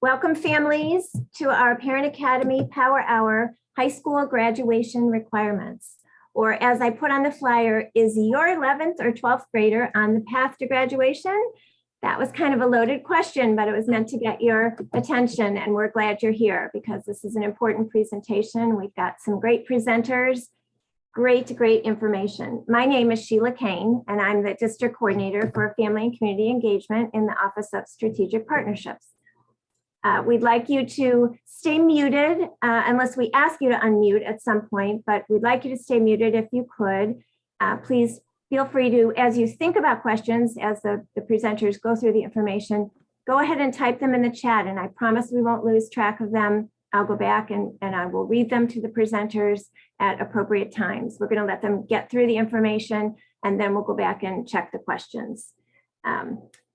Welcome families to our Parent Academy Power Hour High School Graduation Requirements. Or as I put on the flyer, is your 11th or 12th grader on the path to graduation? That was kind of a loaded question, but it was meant to get your attention, and we're glad you're here because this is an important presentation. We've got some great presenters, great information. My name is Sheila Kane, and I'm the District Coordinator for Family and Community Engagement in the Office of Strategic Partnerships. We'd like you to stay muted unless we ask you to unmute at some point, but we'd like you to stay muted if you could. Please feel free to, as you think about questions, as the presenters go through the information, go ahead and type them in the chat, and I promise we won't lose track of them. I'll go back and I will read them to the presenters at appropriate times. We're going to let them get through the information, and then we'll go back and check the questions.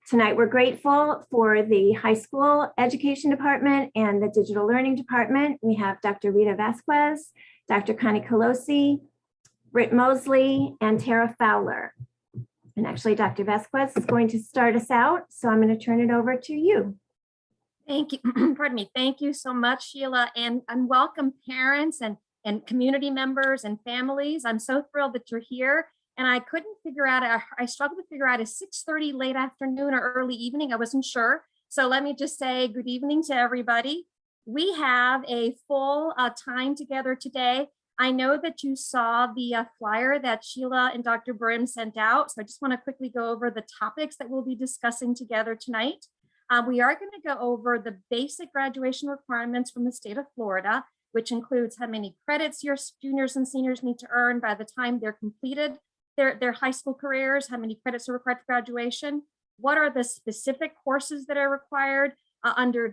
Tonight, we're grateful for the high school education department and the digital learning department. We have Dr. Rita Vasquez, Dr. Connie Colosi, Britt Mosley, and Tara Fowler. And actually, Dr. Vasquez is going to start us out, so I'm going to turn it over to you. Thank you. Pardon me. Thank you so much, Sheila, and welcome parents and community members and families. I'm so thrilled that you're here. And I couldn't figure out, I struggled to figure out, is 6:30 late afternoon or early evening? I wasn't sure. So let me just say good evening to everybody. We have a full time together today. I know that you saw the flyer that Sheila and Dr. Brim sent out. So I just want to quickly go over the topics that we'll be discussing together tonight. We are going to go over the basic graduation requirements from the state of Florida, which includes how many credits your juniors and seniors need to earn by the time they're completed their high school careers, how many credits are required for graduation, what are the specific courses that are required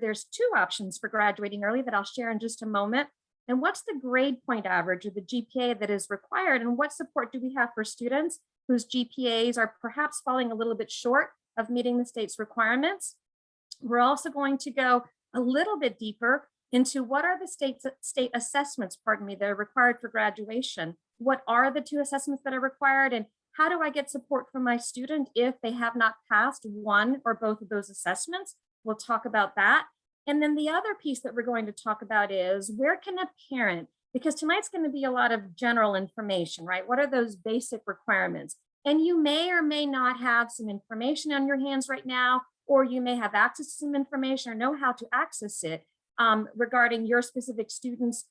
there's two options for graduating early that I'll share in just a moment, and what's the grade point average or the GPA that is required, and what support do we have for students whose GPAs are perhaps falling a little bit short of meeting the state's requirements. We're also going to go a little bit deeper into what are the state assessments, that are required for graduation. What are the two assessments that are required, and how do I get support from my student if they have not passed one or both of those assessments? We'll talk about that. And then the other piece that we're going to talk about is where can a parent, because tonight's going to be a lot of general information, right? What are those basic requirements? And you may or may not have some information on your hands right now, or you may have access to some information or know how to access it regarding your specific students'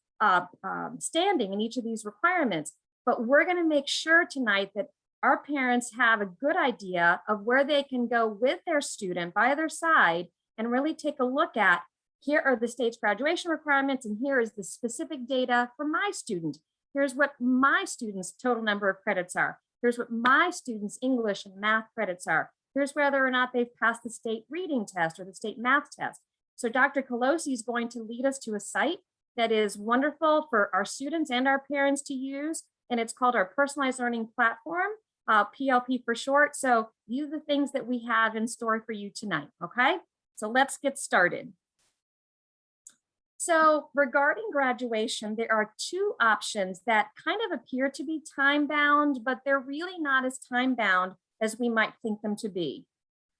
standing in each of these requirements. But we're going to make sure tonight that our parents have a good idea of where they can go with their student by their side and really take a look at, here are the state's graduation requirements, and here is the specific data for my student. Here's what my student's total number of credits are. Here's what my student's English and math credits are. Here's whether or not they've passed the state reading test or the state math test. So Dr. Colosi is going to lead us to a site that is wonderful for our students and our parents to use, and it's called our Personalized Learning Platform, PLP for short. So these are the things that we have in store for you tonight, okay? So let's get started. So regarding graduation, there are two options that kind of appear to be time-bound, but they're really not as time-bound as we might think them to be.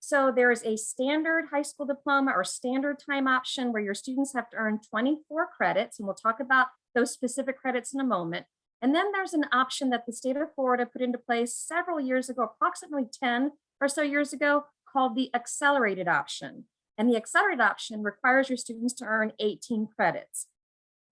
So there is a standard high school diploma or standard time option where your students have to earn 24 credits, and we'll talk about those specific credits in a moment. And then there's an option that the state of Florida put into place several years ago, approximately 10 or so years ago, called the accelerated option. And the accelerated option requires your students to earn 18 credits.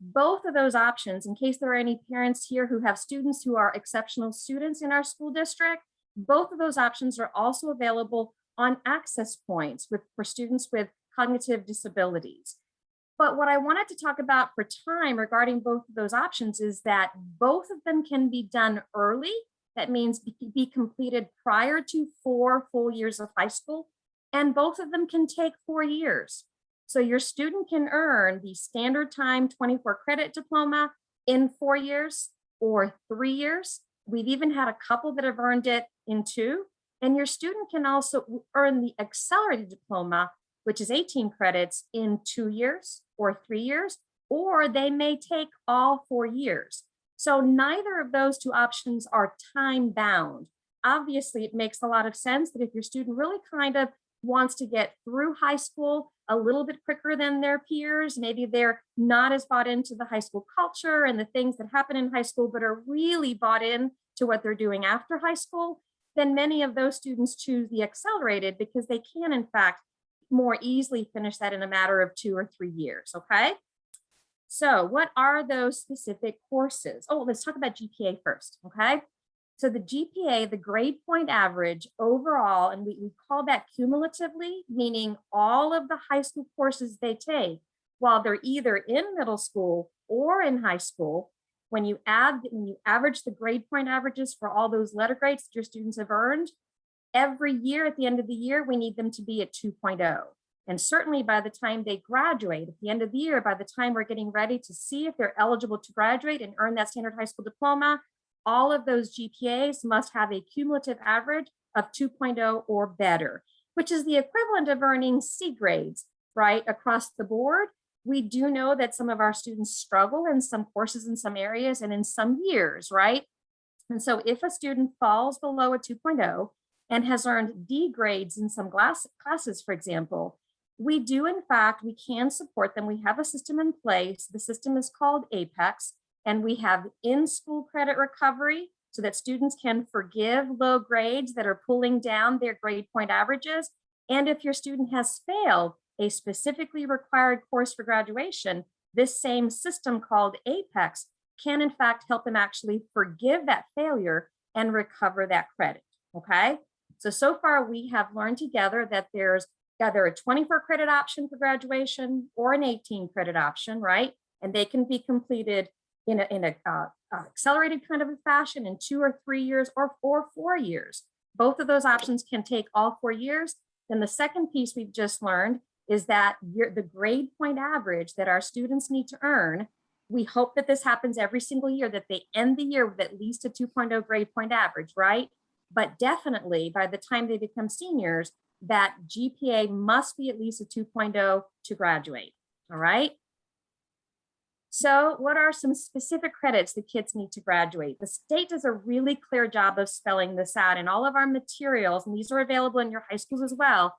Both of those options, in case there are any parents here who have students who are exceptional students in our school district, both of those options are also available on access points for students with cognitive disabilities. But what I wanted to talk about for time regarding both of those options is that both of them can be done early. That means be completed prior to 4 full years of high school, and both of them can take 4 years. So your student can earn the standard time 24 credit diploma in 4 years or 3 years. We've even had a couple that have earned it in 2. And your student can also earn the accelerated diploma, which is 18 credits in 2 years or 3 years, or they may take all 4 years. So neither of those two options are time bound. Obviously, it makes a lot of sense that if your student really kind of wants to get through high school a little bit quicker than their peers. Maybe they're not as bought into the high school culture and the things that happen in high school, but are really bought in to what they're doing after high school. Then many of those students choose the accelerated because they can, in fact, more easily finish that in a matter of 2 or 3 years, okay? So what are those specific courses? Oh, let's talk about GPA first, okay? So the GPA, the grade point average overall, and we call that cumulatively, meaning all of the high school courses they take while they're either in middle school or in high school. When you average the grade point averages for all those letter grades that your students have earned, every year at the end of the year, we need them to be at 2.0. And certainly by the time they graduate, at the end of the year, by the time we're getting ready to see if they're eligible to graduate and earn that standard high school diploma, all of those GPAs must have a cumulative average of 2.0 or better, which is the equivalent of earning C grades, right, across the board. We do know that some of our students struggle in some courses in some areas and in some years, right? And so if a student falls below a 2.0 and has earned D grades in some classes, for example, we do, in fact, we can support them. We have a system in place. The system is called Apex, and we have in-school credit recovery so that students can forgive low grades that are pulling down their grade point averages. And if your student has failed a specifically required course for graduation, this same system called Apex can, in fact, help them actually forgive that failure and recover that credit, okay? So far we have learned together that there's either a 24 credit option for graduation or an 18 credit option, right? And they can be completed in a accelerated kind of a fashion in 2 or 3 years or 4 years. Both of those options can take all 4 years. Then the second piece we've just learned is that the grade point average that our students need to earn, we hope that this happens every single year, that they end the year with at least a 2.0 grade point average, right? But definitely by the time they become seniors, that GPA must be at least a 2.0 to graduate, all right? So what are some specific credits the kids need to graduate? The state does a really clear job of spelling this out in all of our materials, and these are available in your high schools as well.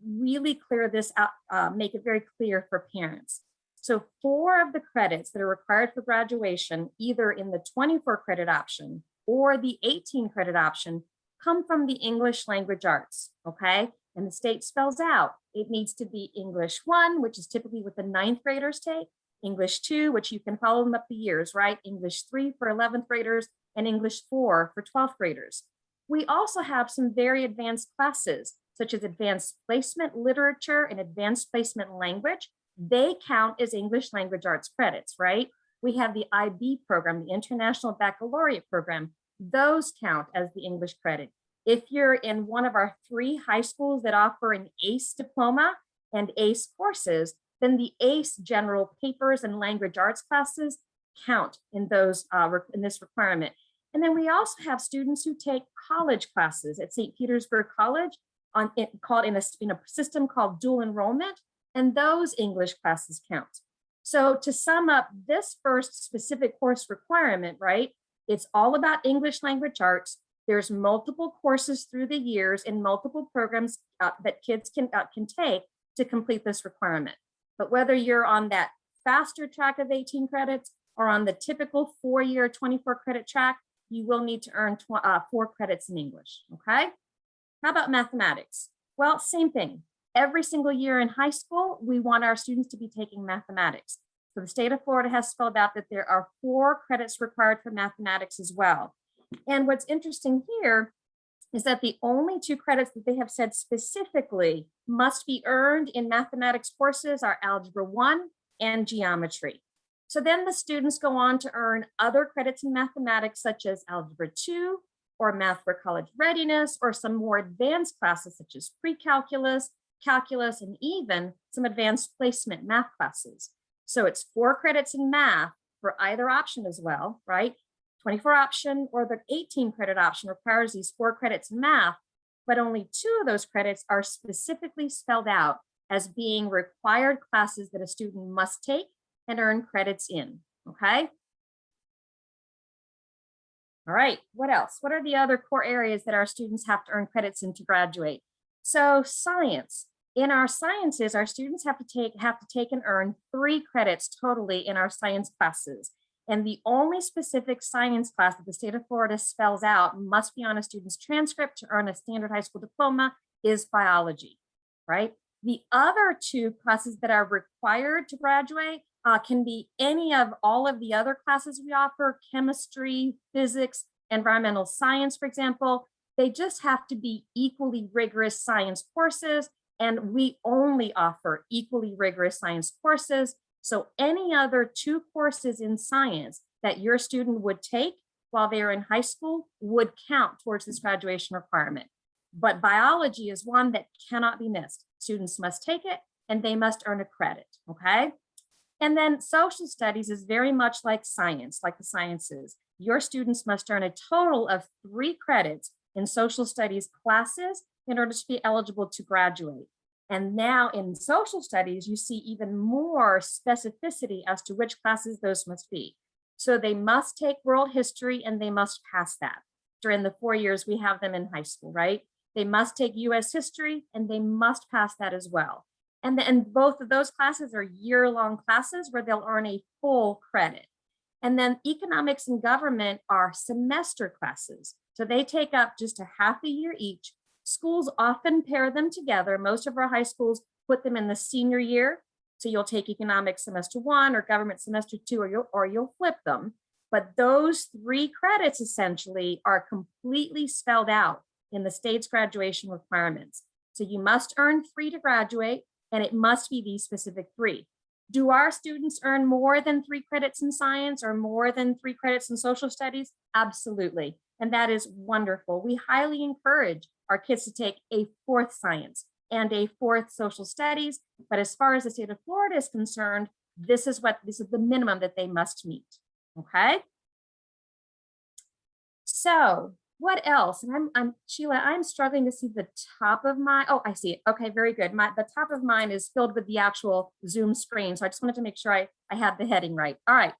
Really clear this out, make it very clear for parents. So 4 of the credits that are required for graduation, either in the 24 credit option or the 18 credit option, come from the English language arts, okay? And the state spells out, it needs to be English 1, which is typically what the 9th graders take, English 2, which you can follow them up the years, right? English 3 for 11th graders and English 4 for 12th graders. We also have some very advanced classes, such as advanced placement literature and advanced placement language. They count as English language arts credits, right? We have the IB program, the International Baccalaureate program. Those count as the English credit. If you're in one of our 3 high schools that offer an ACE diploma and ACE courses, then the ACE general papers and language arts classes count in those in this requirement. And then we also have students who take college classes at St. Petersburg College in a system called dual enrollment, and those English classes count. So to sum up this first specific course requirement, right? It's all about English language arts. There's multiple courses through the years and multiple programs that kids can take to complete this requirement. But whether you're on that faster track of 18 credits or on the typical 4-year 24 credit track, you will need to earn 4 credits in English, okay? How about mathematics? Well, same thing. Every single year in high school, we want our students to be taking mathematics. So the state of Florida has spelled out that there are 4 credits required for mathematics as well. And what's interesting here is that the only 2 credits that they have said specifically must be earned in mathematics courses are Algebra 1 and Geometry. So then the students go on to earn other credits in mathematics, such as Algebra 2, or Math for College Readiness, or some more advanced classes such as pre-calculus, calculus, and even some advanced placement math classes. So it's 4 credits in math for either option as well, right? 24 option or the 18 credit option requires these 4 credits in math, but only 2 of those credits are specifically spelled out as being required classes that a student must take and earn credits in, okay? All right, what else? What are the other core areas that our students have to earn credits in to graduate? So science. In our sciences, our students have to take and earn 3 credits totally in our science classes. And the only specific science class that the state of Florida spells out must be on a student's transcript to earn a standard high school diploma is biology, right? The other 2 classes that are required to graduate can be any of all of the other classes we offer: chemistry, physics, environmental science, for example. They just have to be equally rigorous science courses, and we only offer equally rigorous science courses. So any other 2 courses in science that your student would take while they are in high school would count towards this graduation requirement. But biology is one that cannot be missed. Students must take it and they must earn a credit, okay? And then social studies is very much like science, like the sciences. Your students must earn a total of 3 credits in social studies classes in order to be eligible to graduate. And now in social studies, you see even more specificity as to which classes those must be. So they must take world history and they must pass that. During the 4 years we have them in high school, right? They must take US history and they must pass that as well. And then both of those classes are year-long classes where they'll earn a full credit. And then economics and government are semester classes. So they take up just a half a year each. Schools often pair them together. Most of our high schools put them in the senior year. So you'll take economics semester 1 or government semester 2, or you'll flip them. But those 3 credits essentially are completely spelled out in the state's graduation requirements. So you must earn 3 to graduate, and it must be these specific 3. Do our students earn more than 3 credits in science or more than 3 credits in social studies? Absolutely. And that is wonderful. We highly encourage our kids to take a 4th science and a 4th social studies. But as far as the state of Florida is concerned, this is the minimum that they must meet. Okay. So what else? And I'm Sheila, I'm struggling to see the top of my, oh, I see it. Okay, very good. The top of mine is filled with the actual Zoom screen. So I just wanted to make sure I had the heading right. All right.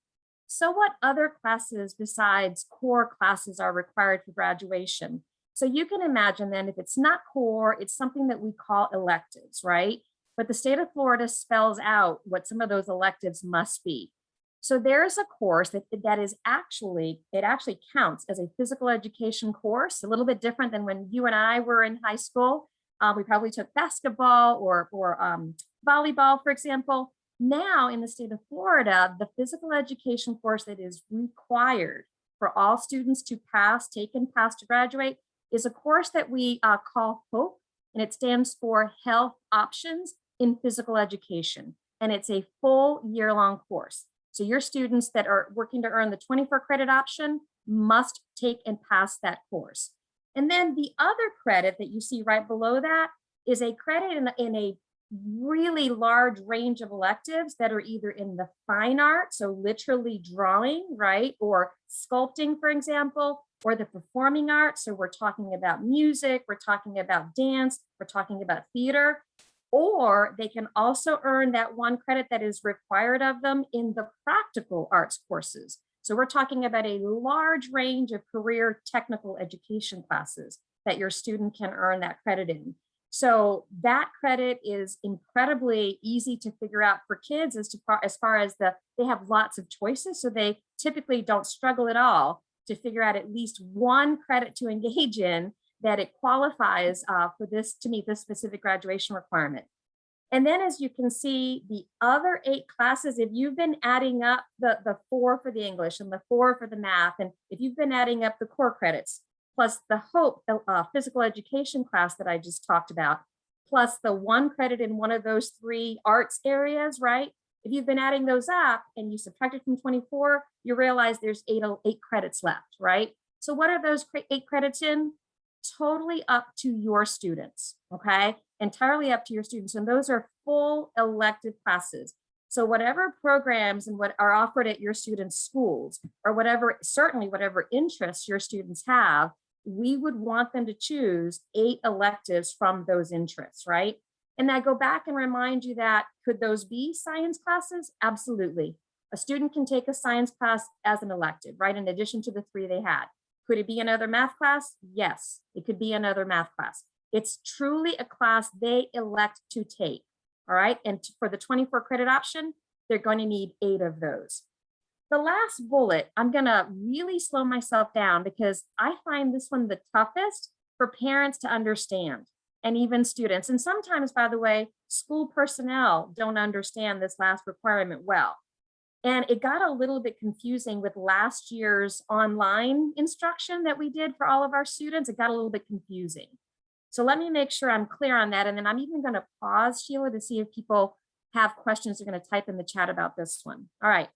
So what other classes besides core classes are required for graduation? So you can imagine then if it's not core, it's something that we call electives, right? But the state of Florida spells out what some of those electives must be. So there's a course that is actually counts as a physical education course, a little bit different than when you and I were in high school. We probably took basketball or volleyball, for example. Now in the state of Florida, the physical education course that is required for all students to take and pass to graduate is a course that we call HOPE, and it stands for Health Options in Physical Education. And it's a full year-long course. So your students that are working to earn the 24 credit option must take and pass that course. And then the other credit that you see right below that is a credit in a really large range of electives that are either in the fine arts, so literally drawing, right? Or sculpting, for example, or the performing arts. So we're talking about music, we're talking about dance, we're talking about theater. Or they can also earn that 1 credit that is required of them in the practical arts courses. So we're talking about a large range of career technical education classes that your student can earn that credit in. So that credit is incredibly easy to figure out for kids as far as they have lots of choices. So they typically don't struggle at all to figure out at least 1 credit to engage in that it qualifies for this to meet this specific graduation requirement. And then as you can see, the other 8 classes, if you've been adding up the 4 for the English and the 4 for the math, and if you've been adding up the core credits, plus the HOPE physical education class that I just talked about, plus the 1 credit in one of those 3 arts areas, right? If you've been adding those up and you subtract it from 24, you realize there's 8 credits left, right? So what are those 8 credits in? Totally up to your students, okay? Entirely up to your students. And those are full elective classes. So whatever programs and what are offered at your students' schools, or certainly whatever interests your students have, we would want them to choose 8 electives from those interests, right? And I go back and remind you that, could those be science classes? Absolutely. A student can take a science class as an elective, right? In addition to the 3 they had. Could it be another math class? Yes, it could be another math class. It's truly a class they elect to take. All right. And for the 24 credit option, they're going to need 8 of those. The last bullet, I'm going to really slow myself down because I find this one the toughest for parents to understand and even students. And sometimes, by the way, school personnel don't understand this last requirement well. And it got a little bit confusing with last year's online instruction that we did for all of our students. It got a little bit confusing. So let me make sure I'm clear on that. And then I'm even going to pause, Sheila, to see if people have questions. They're going to type in the chat about this one. All right.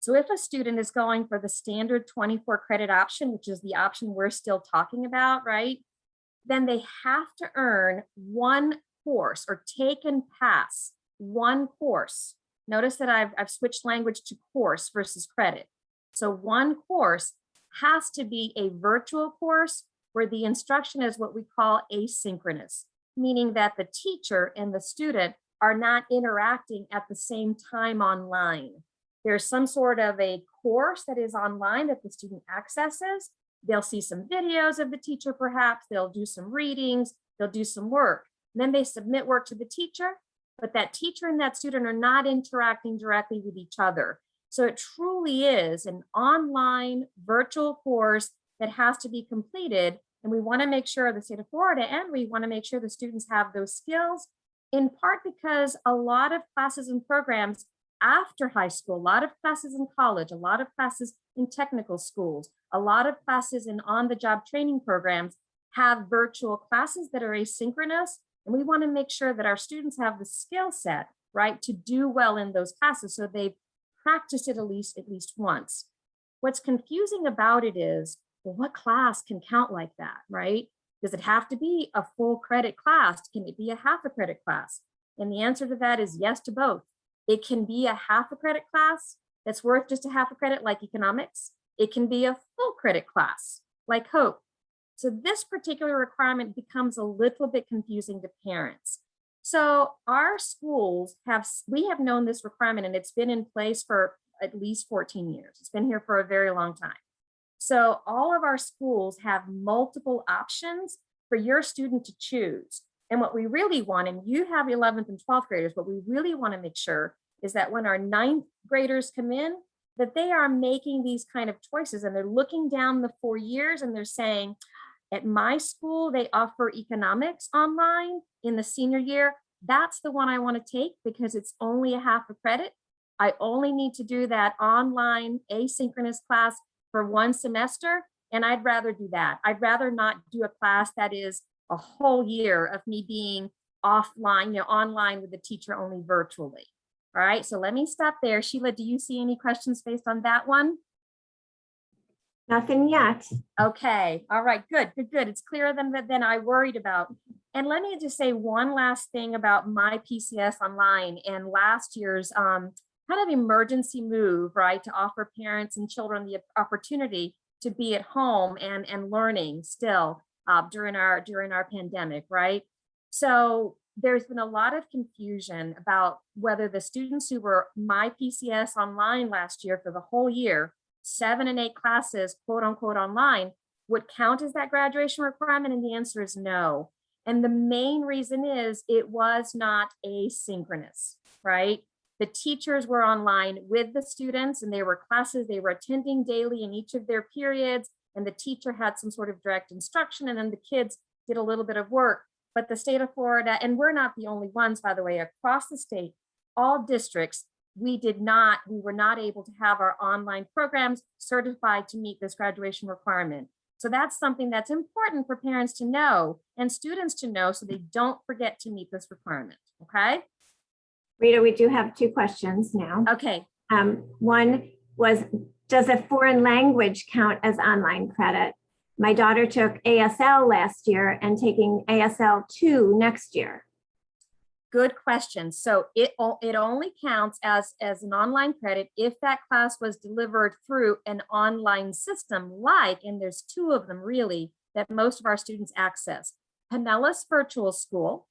So if a student is going for the standard 24 credit option, which is the option we're still talking about, right? Then they have to earn one course or take and pass one course. Notice that I've switched language to course versus credit. So one course has to be a virtual course where the instruction is what we call asynchronous, meaning that the teacher and the student are not interacting at the same time online. There's some sort of a course that is online that the student accesses. They'll see some videos of the teacher, perhaps. They'll do some readings. They'll do some work. And then they submit work to the teacher, but that teacher and that student are not interacting directly with each other. So it truly is an online virtual course that has to be completed. And we want to make sure the state of Florida, and we want to make sure the students have those skills, in part because a lot of classes and programs after high school, a lot of classes in college, a lot of classes in technical schools, a lot of classes in on-the-job training programs have virtual classes that are asynchronous. And we want to make sure that our students have the skill set, right, to do well in those classes. So they've practiced it at least once. What's confusing about it is, well, what class can count like that, right? Does it have to be a full credit class? Can it be a half a credit class? And the answer to that is yes to both. It can be a half a credit class that's worth just a half a credit, like economics. It can be a full credit class, like Hope. So this particular requirement becomes a little bit confusing to parents. So our schools we have known this requirement, and it's been in place for at least 14 years. It's been here for a very long time. So all of our schools have multiple options for your student to choose. And what we really want, and you have 11th and 12th graders, what we really want to make sure is that when our 9th graders come in, that they are making these kind of choices and they're looking down the 4 years and they're saying, at my school, they offer economics online in the senior year. That's the one I want to take because it's only a half a credit. I only need to do that online asynchronous class for one semester. And I'd rather do that. I'd rather not do a class that is a whole year of me being offline, online with the teacher only virtually. All right, so let me stop there. Sheila, do you see any questions based on that one? Nothing yet. Okay, all right, good. It's clearer than I worried about. And let me just say one last thing about my PCS online and last year's kind of emergency move, right, to offer parents and children the opportunity to be at home and learning still during our pandemic, right? So there's been a lot of confusion about whether the students who were my PCS online last year for the whole year, 7 and 8 classes, quote unquote, online, would count as that graduation requirement. And the answer is no. And the main reason is it was not asynchronous, right? The teachers were online with the students and there were classes they were attending daily in each of their periods. And the teacher had some sort of direct instruction and then the kids did a little bit of work. But the state of Florida, and we're not the only ones, by the way, across the state, all districts, we were not able to have our online programs certified to meet this graduation requirement. So that's something that's important for parents to know and students to know so they don't forget to meet this requirement, okay? Rita, we do have 2 questions now. Okay. One was, does a foreign language count as online credit? My daughter took ASL last year and taking ASL 2 next year. Good question. So it only counts as an online credit if that class was delivered through an online system and there's 2 of them really that most of our students access. Pinellas Virtual School,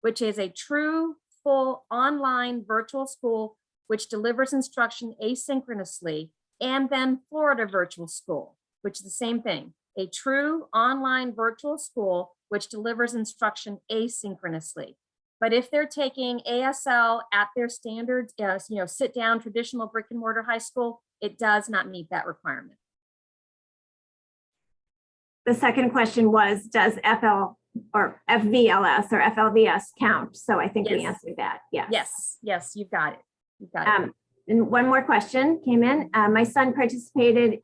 which is a true full online virtual school which delivers instruction asynchronously, and then Florida Virtual School, which is the same thing, a true online virtual school which delivers instruction asynchronously. But if they're taking ASL at their standards, sit down traditional brick and mortar high school, it does not meet that requirement. The second question was, does FL or FVLS or FLVS count? So I think we Yes. answered that. Yes. Yes, you've got it. You've got it. And one more question came in. My son participated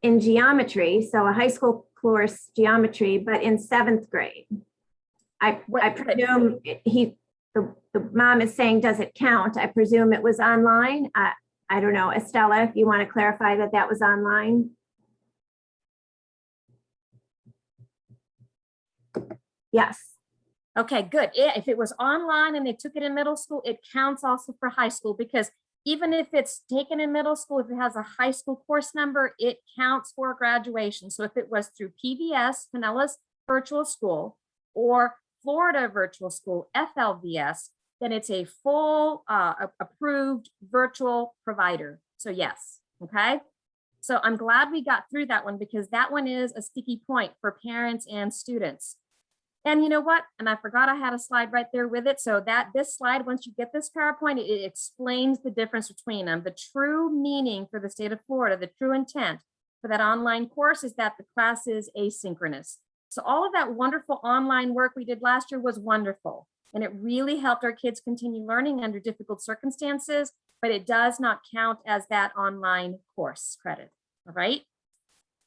in geometry, so a high school course geometry, but in 7th grade. I presume the mom is saying, does it count? I presume it was online. I don't know, Estella, if you want to clarify that that was online. Yes. Okay, good. If it was online and they took it in middle school, it counts also for high school, because even if it's taken in middle school, if it has a high school course number, it counts for graduation. So if it was through PBS, Pinellas Virtual School, or Florida Virtual School, FLVS, then it's a full approved virtual provider. So yes, okay. So I'm glad we got through that one, because that one is a sticky point for parents and students. And you know what? And I forgot I had a slide right there with it. So this slide, once you get this PowerPoint, it explains the difference between them. The true meaning for the state of Florida, the true intent for that online course is that the class is asynchronous. So all of that wonderful online work we did last year was wonderful. And it really helped our kids continue learning under difficult circumstances, but it does not count as that online course credit. All right.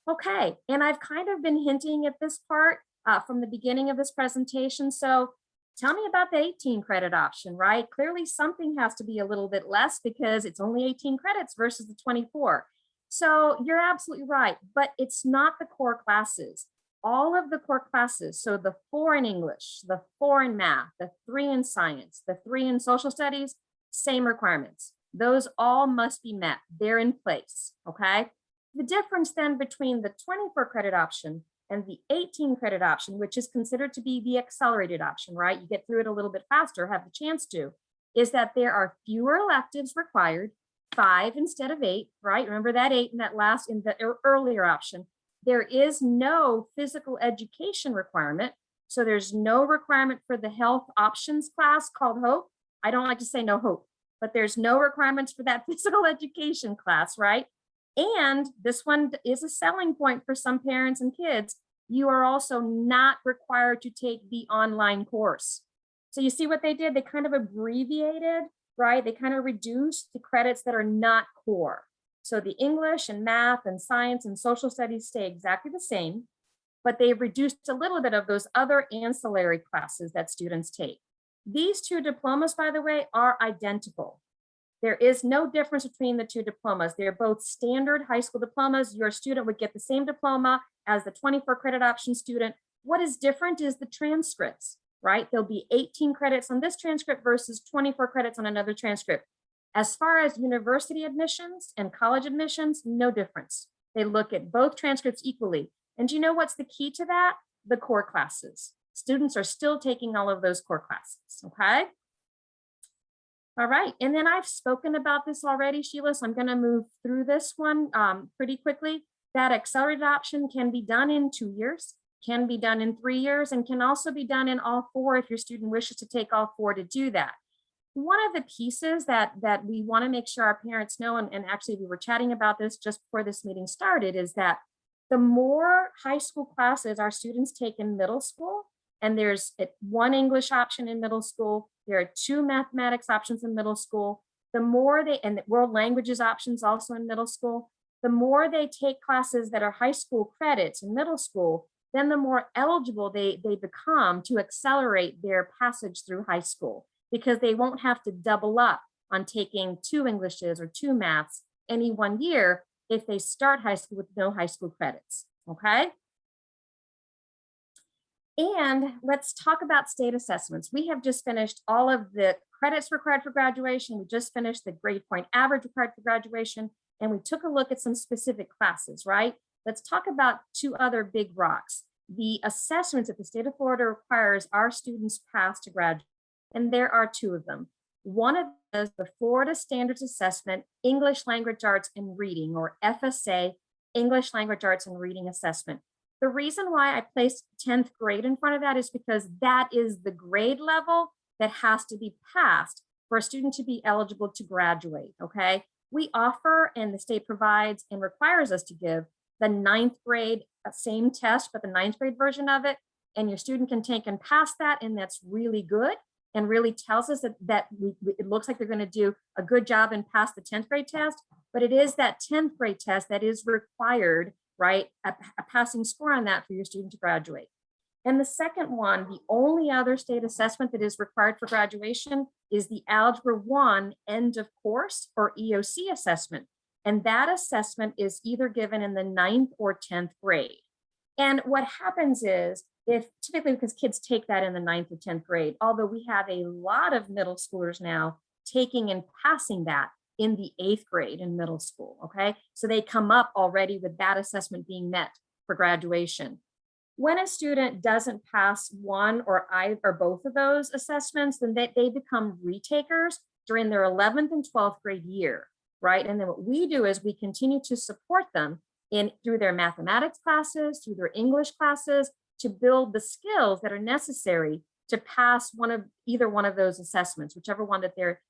Okay. And I've kind of been hinting at this part from the beginning of this presentation. So tell me about the 18 credit option, right? Clearly something has to be a little bit less, because it's only 18 credits versus the 24. So you're absolutely right, but it's not the core classes. All of the core classes, so the 4 in English, the 4 in math, the 3 in science, the 3 in social studies, same requirements. Those all must be met. They're in place, okay? The difference then between the 24 credit option and the 18 credit option, which is considered to be the accelerated option, right? You get through it a little bit faster, have the chance to, is that there are fewer electives required, 5 instead of 8, right? Remember that 8 in the earlier option. There is no physical education requirement. So there's no requirement for the health options class called HOPE. I don't like to say no hope, but there's no requirements for that physical education class, right? And this one is a selling point for some parents and kids. You are also not required to take the online course. So you see what they did? They kind of abbreviated, right? They kind of reduced the credits that are not core. So the English and math and science and social studies stay exactly the same, but they've reduced a little bit of those other ancillary classes that students take. These 2 diplomas, by the way, are identical. There is no difference between the 2 diplomas. They're both standard high school diplomas. Your student would get the same diploma as the 24 credit option student. What is different is the transcripts, right? There'll be 18 credits on this transcript versus 24 credits on another transcript. As far as university admissions and college admissions, no difference. They look at both transcripts equally. And do you know what's the key to that? The core classes. Students are still taking all of those core classes, okay? All right, and then I've spoken about this already, Sheila, so I'm going to move through this one pretty quickly. That accelerated option can be done in 2 years, can be done in 3 years, and can also be done in all 4 if your student wishes to take all 4 to do that. One of the pieces that we want to make sure our parents know, and actually we were chatting about this just before this meeting started, is that the more high school classes our students take in middle school, and there's 1 English option in middle school, there are 2 mathematics options in middle school, the more and world languages options also in middle school, the more they take classes that are high school credits in middle school, then the more eligible they become to accelerate their passage through high school, because they won't have to double up on taking 2 Englishes or 2 maths any one year if they start high school with no high school credits, okay? And let's talk about state assessments. We have just finished all of the credits required for graduation. We just finished the grade point average required for graduation, and we took a look at some specific classes, right? Let's talk about 2 other big rocks. The assessments that the state of Florida requires our students pass to graduate, and there are 2 of them. One of them is the Florida Standards Assessment, English Language Arts and Reading, or FSA, English Language Arts and Reading Assessment. The reason why I placed 10th grade in front of that is because that is the grade level that has to be passed for a student to be eligible to graduate, okay? We offer, and the state provides and requires us to give, the 9th grade same test, but the 9th grade version of it, and your student can take and pass that, and that's really good, and really tells us that it looks like they're going to do a good job and pass the 10th grade test, but it is that 10th grade test that is required, right? A passing score on that for your student to graduate. And the second one, the only other state assessment that is required for graduation is the Algebra 1 end of course, or EOC assessment. And that assessment is either given in the 9th or 10th grade. And what happens is, if typically because kids take that in the 9th or 10th grade, although we have a lot of middle schoolers now taking and passing that in the 8th grade in middle school, okay? So they come up already with that assessment being met for graduation. When a student doesn't pass one or both of those assessments, then they become retakers during their 11th and 12th grade year, right? And then what we do is we continue to support them through their mathematics classes, through their English classes, to build the skills that are necessary to pass either one of those assessments, whichever one that they're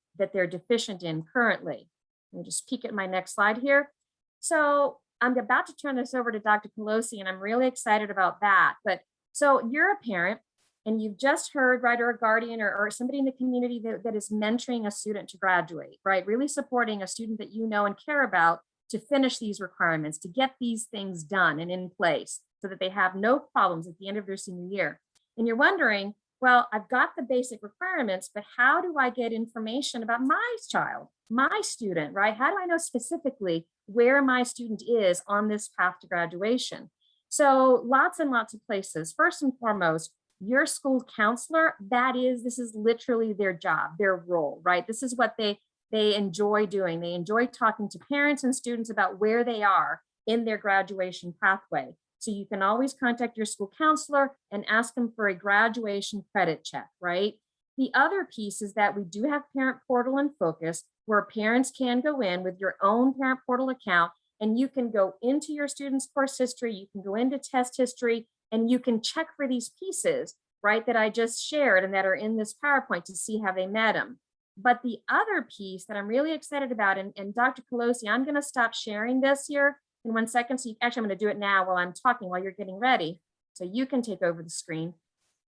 deficient in currently. Let me just peek at my next slide here. So I'm about to turn this over to Dr. Pelosi, and I'm really excited about that. But so you're a parent and you've just heard, right, or a guardian or somebody in the community that is mentoring a student to graduate, right? Really supporting a student that you know and care about to finish these requirements, to get these things done and in place so that they have no problems at the end of their senior year. And you're wondering, well, I've got the basic requirements, but how do I get information about my child, my student, right? How do I know specifically where my student is on this path to graduation? So lots and lots of places. First and foremost, your school counselor, this is literally their job, their role, right? This is what they enjoy doing. They enjoy talking to parents and students about where they are in their graduation pathway. So you can always contact your school counselor and ask them for a graduation credit check, right? The other piece is that we do have Parent Portal and Focus, where parents can go in with your own Parent Portal account, and you can go into your student's course history, you can go into test history, and you can check for these pieces, right, that I just shared and that are in this PowerPoint to see how they met them. But the other piece that I'm really excited about, and Dr. Pelosi, I'm going to stop sharing this here in 1 second. So actually, I'm going to do it now while I'm talking, while you're getting ready, so you can take over the screen.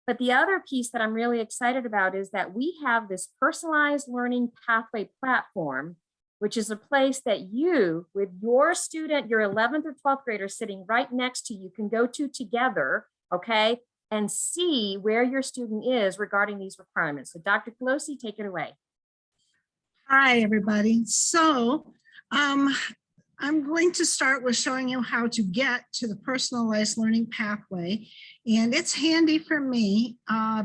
But the other piece that I'm really excited about is that we have this personalized learning pathway platform, which is a place that you, with your student, your 11th or 12th grader sitting right next to you, can go to together, okay, and see where your student is regarding these requirements. So Dr. Pelosi, take it away. Hi, everybody. So I'm going to start with showing you how to get to the personalized learning pathway. And it's handy for me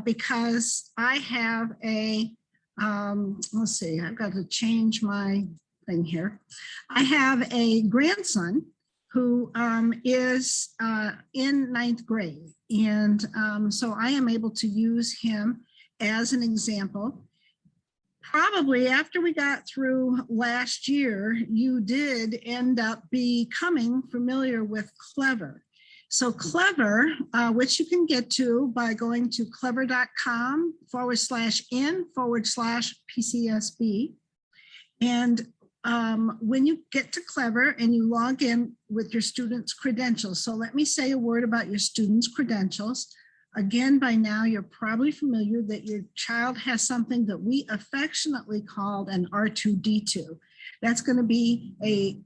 because I have let's see, I've got to change my thing here. I have a grandson who is in 9th grade. And so I am able to use him as an example. Probably after we got through last year, you did end up becoming familiar with Clever. So Clever, which you can get to by going to clever.com/in/PCSB. And when you get to Clever and you log in with your student's credentials. So let me say a word about your student's credentials. Again, by now, you're probably familiar that your child has something that we affectionately called an R2D2. That's going to be a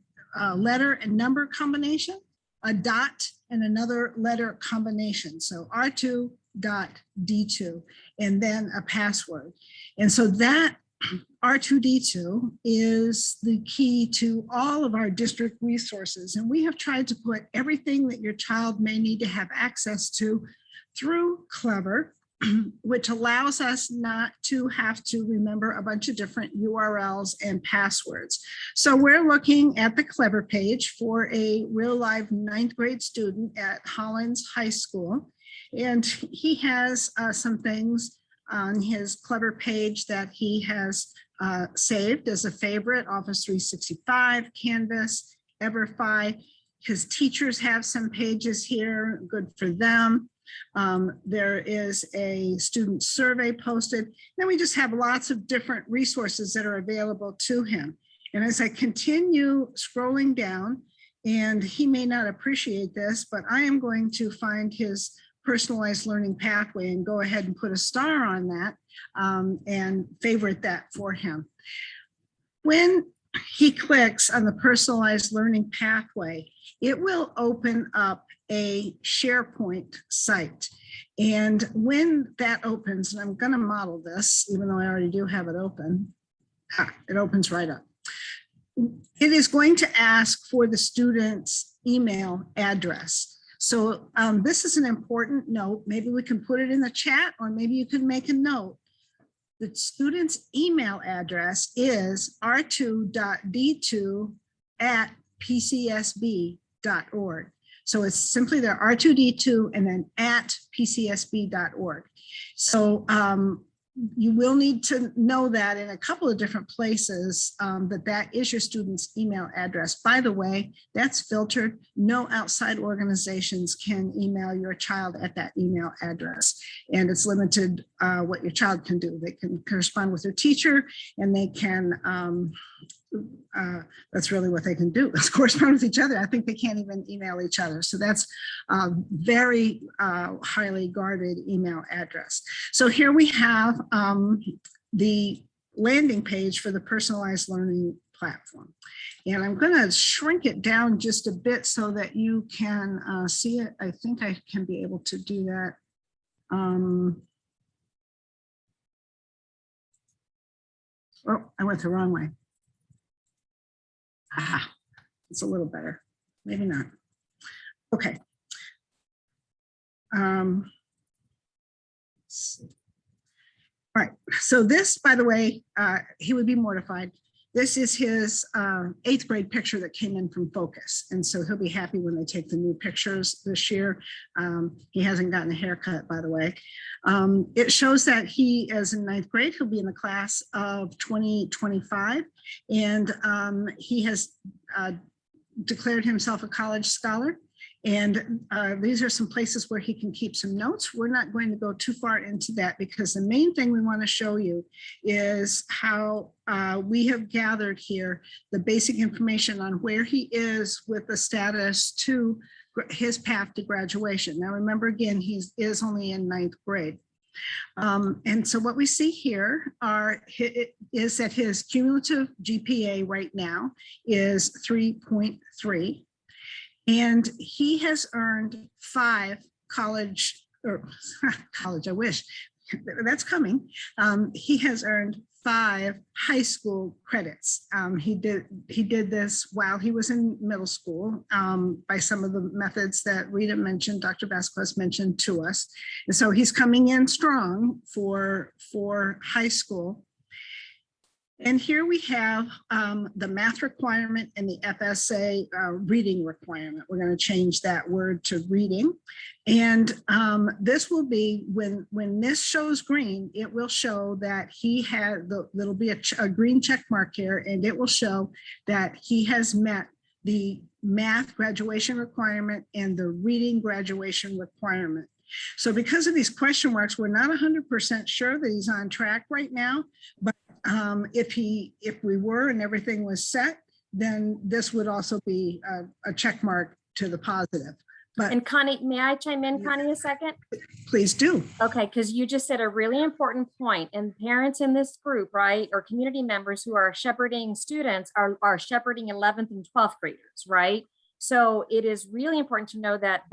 letter and number combination, a dot, and another letter combination. So R2.D2, and then a password. And so that R2D2 is the key to all of our district resources. And we have tried to put everything that your child may need to have access to through Clever, which allows us not to have to remember a bunch of different URLs and passwords. So we're looking at the Clever page for a real live 9th grade student at Hollins High School. And he has some things on his Clever page that he has saved as a favorite: Office 365, Canvas, EverFi. His teachers have some pages here, good for them. There is a student survey posted. Then we just have lots of different resources that are available to him. And as I continue scrolling down, and he may not appreciate this, but I am going to find his personalized learning pathway and go ahead and put a star on that and favorite that for him. When he clicks on the personalized learning pathway, it will open up a SharePoint site. And when that opens, and I'm going to model this, even though I already do have it open, it opens right up. It is going to ask for the student's email address. So this is an important note. Maybe we can put it in the chat, or maybe you can make a note. The student's email address is r2.d2@pcsb.org. So it's simply their R2D2 and then @pcsb.org. So you will need to know that in a couple of different places, that is your student's email address. By the way, that's filtered. No outside organizations can email your child at that email address. And it's limited what your child can do. They can correspond with their teacher, and they can, that's really what they can do, is correspond with each other. I think they can't even email each other. So that's a very highly guarded email address. So here we have the landing page for the personalized learning platform. And I'm going to shrink it down just a bit so that you can see it. I think I can be able to do that. Oh, I went the wrong way. Aha, it's a little better, maybe not. Okay. Let's see. All right, so this, by the way, he would be mortified. This is his 8th grade picture that came in from Focus. And so he'll be happy when they take the new pictures this year. He hasn't gotten a haircut, by the way. It shows that he is in 9th grade. He'll be in the class of 2025. And he has declared himself a college scholar. And these are some places where he can keep some notes. We're not going to go too far into that, because the main thing we want to show you is how we have gathered here the basic information on where he is with the status to his path to graduation. Now, remember, again, he is only in 9th grade. And so what we see here is that his cumulative GPA right now is 3.3. And he has earned 5 college, or college, I wish, that's coming. He has earned 5 high school credits. He did this while he was in middle school by some of the methods that Rita mentioned, Dr. Vasquez mentioned to us. And so he's coming in strong for high school. And here we have the math requirement and the FSA reading requirement. We're going to change that word to reading. And this will be, when this shows green, it will show that he had, there'll be a green check mark here, and it will show that he has met the math graduation requirement and the reading graduation requirement. So because of these question marks, we're not 100% sure that he's on track right now, but if we were and everything was set, then this would also be a check mark to the positive. But And Connie, may I chime in, Connie, a second? please do. Okay, because you just said a really important point, and parents in this group, right, or community members who are shepherding students are shepherding 11th and 12th graders, right? So it is really important to know that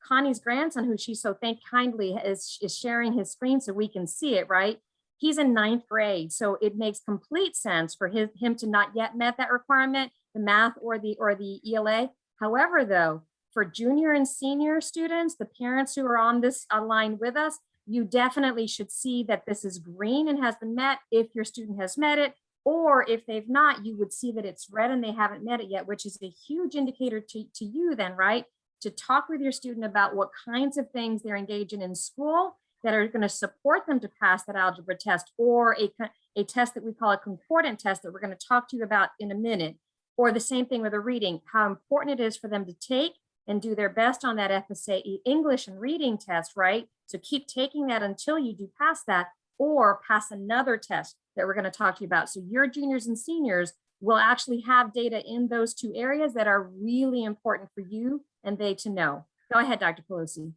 Connie's grandson, who she so kindly is sharing his screen so we can see it, right? He's in 9th grade, so it makes complete sense for him to not yet met that requirement, the math or the ELA. However, though, for junior and senior students, the parents who are on this line with us, you definitely should see that this is green and has been met if your student has met it, or if they've not, you would see that it's red and they haven't met it yet, which is a huge indicator to you then, right? To talk with your student about what kinds of things they're engaged in school that are going to support them to pass that algebra test, or a test that we call a concordant test that we're going to talk to you about in a minute. Or the same thing with the reading, how important it is for them to take and do their best on that FSAE English and reading test, right? So keep taking that until you do pass that, or pass another test that we're going to talk to you about. So your juniors and seniors will actually have data in those two areas that are really important for you and they to know. Go ahead, Dr. Pelosi.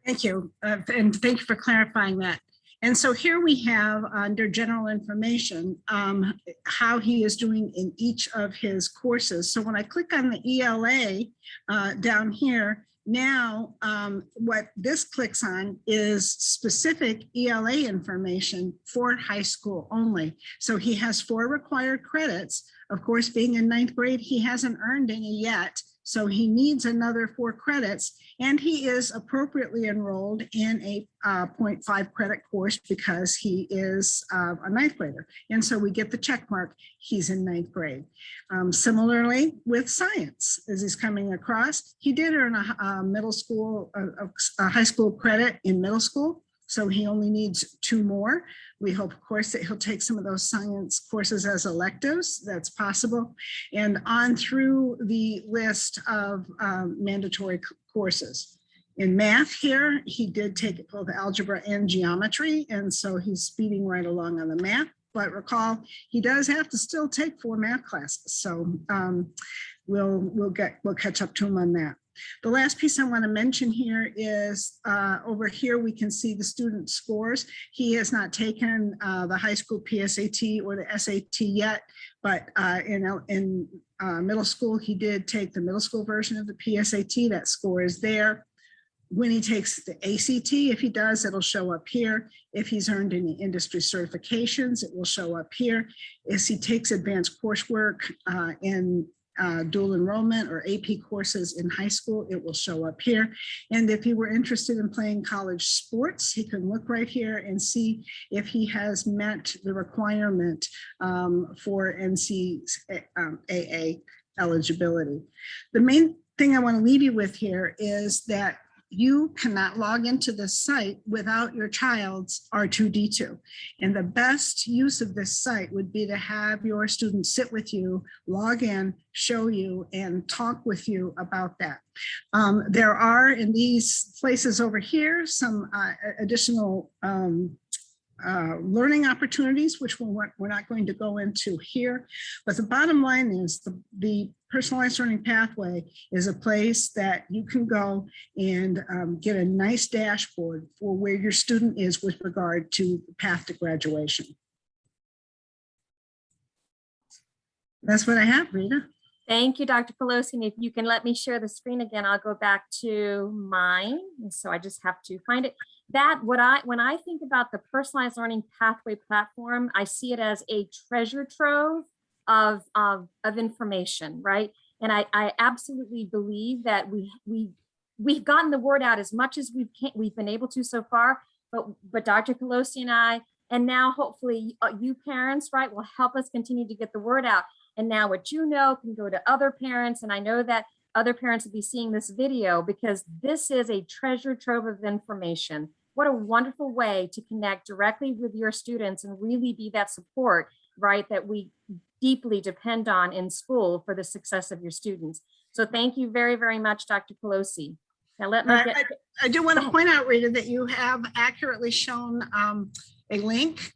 Thank you. And thank you for clarifying that. And so here we have under general information, how he is doing in each of his courses. So when I click on the ELA down here, now what this clicks on is specific ELA information for high school only. So he has 4 required credits. Of course, being in 9th grade, he hasn't earned any yet. So he needs another 4 credits, and he is appropriately enrolled in a 0.5 credit course because he is a 9th grader. And so we get the check mark, he's in 9th grade. Similarly with science, as he's coming across, he did earn a middle school, a high school credit in middle school. So he only needs 2 more. We hope, of course, that he'll take some of those science courses as electives. That's possible. And on through the list of mandatory courses. In math here, he did take both algebra and geometry. And so he's speeding right along on the math. But recall, he does have to still take 4 math classes. So we'll catch up to him on that. The last piece I want to mention here is over here we can see the student scores. He has not taken the high school PSAT or the SAT yet, but in middle school he did take the middle school version of the PSAT. That score is there. When he takes the ACT, if he does, it'll show up here. If he's earned any industry certifications, it will show up here. If he takes advanced coursework in dual enrollment or AP courses in high school, it will show up here. And if he were interested in playing college sports, he can look right here and see if he has met the requirement for NCAA eligibility. The main thing I want to leave you with here is that you cannot log into this site without your child's R2D2. And the best use of this site would be to have your students sit with you, log in, show you, and talk with you about that. There are in these places over here some additional learning opportunities, which we're not going to go into here. But the bottom line is the personalized learning pathway is a place that you can go and get a nice dashboard for where your student is with regard to the path to graduation. That's what I have, Rita. Thank you, Dr. Pelosi. And if you can let me share the screen again, I'll go back to mine. And so I just have to find it. When I think about the personalized learning pathway platform, I see it as a treasure trove of information, right? And I absolutely believe that we've gotten the word out as much as we've been able to so far, but Dr. Pelosi and I, and now hopefully you parents, right, will help us continue to get the word out. And now what you know can go to other parents. And I know that other parents will be seeing this video because this is a treasure trove of information. What a wonderful way to connect directly with your students and really be that support, right, that we deeply depend on in school for the success of your students. So thank you very, very much, Dr. Pelosi. Now let me I do want to point out, Rita, that you have accurately shown a link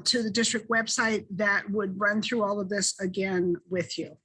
to the district website that would run through all of this again with you.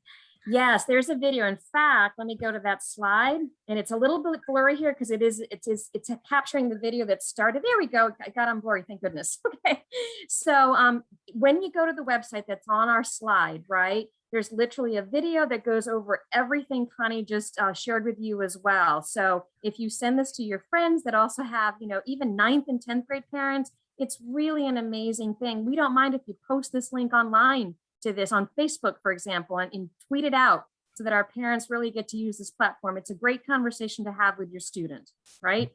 Yes, there's a video. In fact, let me go to that slide, and it's a little bit blurry here because it's capturing the video that started. There we go. I got on blurry. Thank goodness. Okay. So when you go to the website that's on our slide, right, there's literally a video that goes over everything Connie just shared with you as well. So if you send this to your friends that also have, even 9th and 10th grade parents, it's really an amazing thing. We don't mind if you post this link online to this on Facebook, for example, and tweet it out so that our parents really get to use this platform. It's a great conversation to have with your student, right?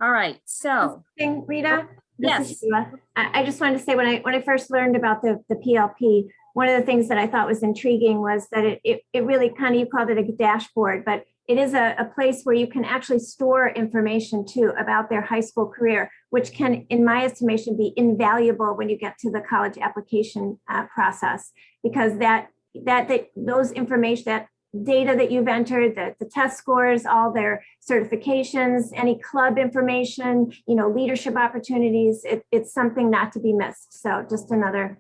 All right, so. Rita? Yes. I just wanted to say when I first learned about the PLP, one of the things that I thought was intriguing was that it really kind of, you called it a dashboard, but it is a place where you can actually store information too about their high school career, which can, in my estimation, be invaluable when you get to the college application process, because that those information, that data that you've entered, the test scores, all their certifications, any club information, leadership opportunities, it's something not to be missed. So just another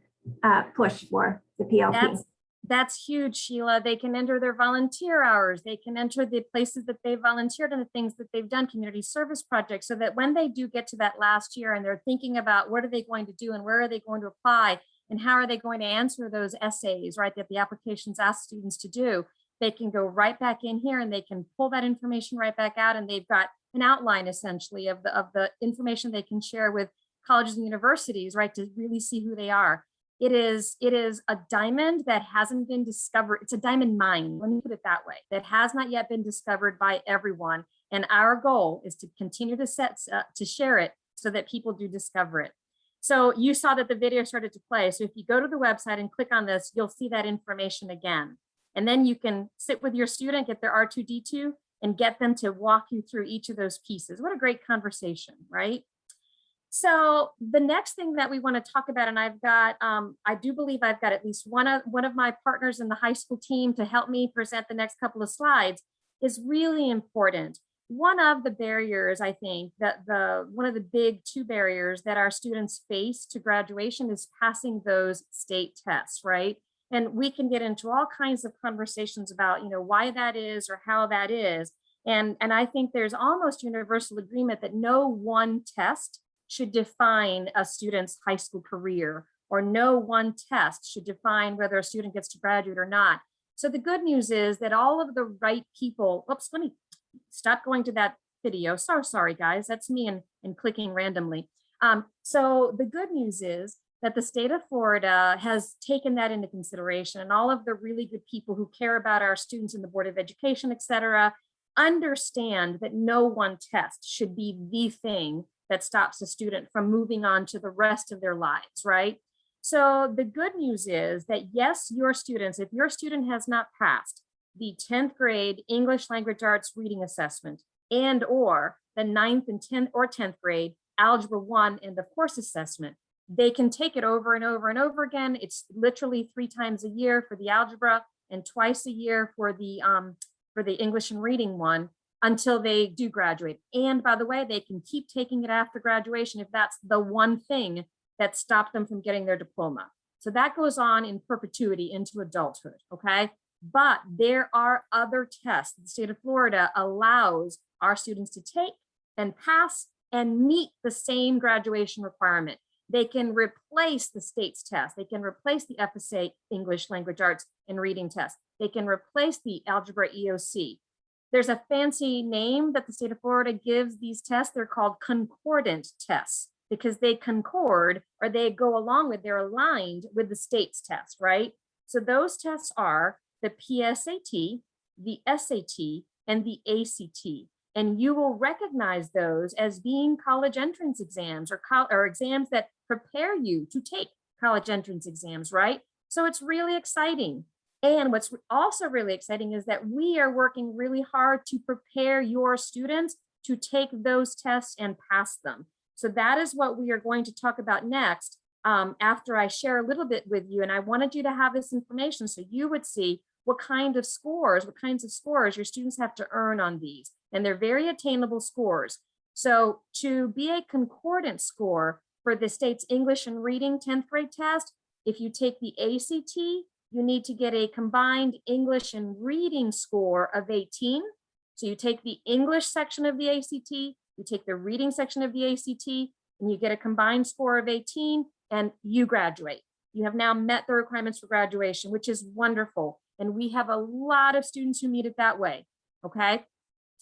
push for the PLP. That's huge, Sheila. They can enter their volunteer hours. They can enter the places that they volunteered and the things that they've done, community service projects, so that when they do get to that last year and they're thinking about what are they going to do and where are they going to apply and how are they going to answer those essays, right, that the applications ask students to do, they can go right back in here and they can pull that information right back out, and they've got an outline essentially of the information they can share with colleges and universities, right, to really see who they are. It is a diamond that hasn't been discovered. It's a diamond mine, let me put it that way, that has not yet been discovered by everyone. And our goal is to continue to share it so that people do discover it. So you saw that the video started to play. So if you go to the website and click on this, you'll see that information again. And then you can sit with your student, get their R2D2, and get them to walk you through each of those pieces. What a great conversation, right? So the next thing that we want to talk about, and I've got, I do believe I've got at least one of my partners in the high school team to help me present the next couple of slides, is really important. One of the barriers, I think, that one of the big two barriers that our students face to graduation is passing those state tests, right? And we can get into all kinds of conversations about, why that is or how that is. And I think there's almost universal agreement that no one test should define a student's high school career, or no one test should define whether a student gets to graduate or not. So the good news is that all of the right people, oops, let me stop going to that video. So sorry, guys, that's me and clicking randomly. So the good news is that the state of Florida has taken that into consideration, and all of the really good people who care about our students in the Board of Education, et cetera, understand that no one test should be the thing that stops a student from moving on to the rest of their lives, right? So the good news is that yes, your students, if your student has not passed the 10th grade English language arts reading assessment and or the 9th and 10th or 10th grade Algebra 1 and the course assessment, they can take it over and over and over again. It's literally 3 times a year for the algebra and twice a year for the English and reading one, until they do graduate. And by the way, they can keep taking it after graduation if that's the one thing that stopped them from getting their diploma. So that goes on in perpetuity into adulthood, okay? But there are other tests the state of Florida allows our students to take and pass and meet the same graduation requirement. They can replace the state's test. They can replace the FSA English language arts and reading test. They can replace the algebra EOC. There's a fancy name that the state of Florida gives these tests. They're called concordant tests because they concord, or they go along with, they're aligned with the state's test, right? So those tests are the PSAT, the SAT, and the ACT. And you will recognize those as being college entrance exams or exams that prepare you to take college entrance exams, right? So it's really exciting. And what's also really exciting is that we are working really hard to prepare your students to take those tests and pass them. So that is what we are going to talk about next after I share a little bit with you. And I wanted you to have this information so you would see what kinds of scores your students have to earn on these. And they're very attainable scores. So to be a concordant score for the state's English and reading 10th grade test, if you take the ACT, you need to get a combined English and reading score of 18. So you take the English section of the ACT, you take the reading section of the ACT, and you get a combined score of 18, and you graduate. You have now met the requirements for graduation, which is wonderful. And we have a lot of students who meet it that way, okay?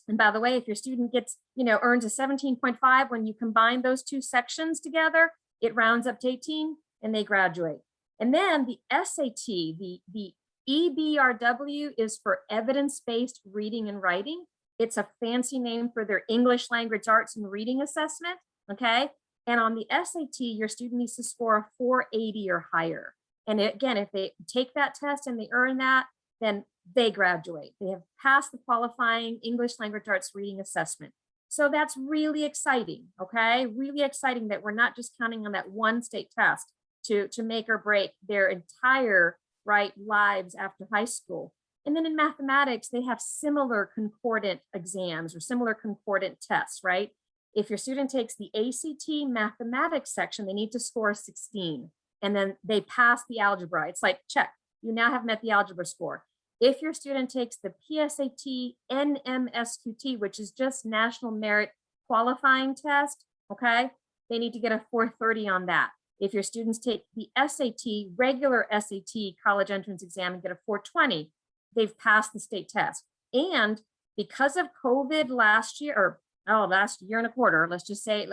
And by the way, if your student gets, earns a 17.5, when you combine those two sections together, it rounds up to 18 and they graduate. And then the SAT, the EBRW is for evidence-based reading and writing. It's a fancy name for their English language arts and reading assessment, okay? And on the SAT, your student needs to score a 480 or higher. And again, if they take that test and they earn that, then they graduate. They have passed the qualifying English language arts reading assessment. So that's really exciting, okay? Really exciting that we're not just counting on that one state test to make or break their entire right, lives after high school. And then in mathematics, they have similar concordant exams or similar concordant tests, right? If your student takes the ACT mathematics section, they need to score 16, and then they pass the algebra. It's like, check, you now have met the algebra score. If your student takes the PSAT NMSQT, which is just National Merit Qualifying Test, okay, they need to get a 430 on that. If your students take the SAT, regular SAT college entrance exam and get a 420, they've passed the state test. And because of COVID last year, or last year and a quarter, let's just say,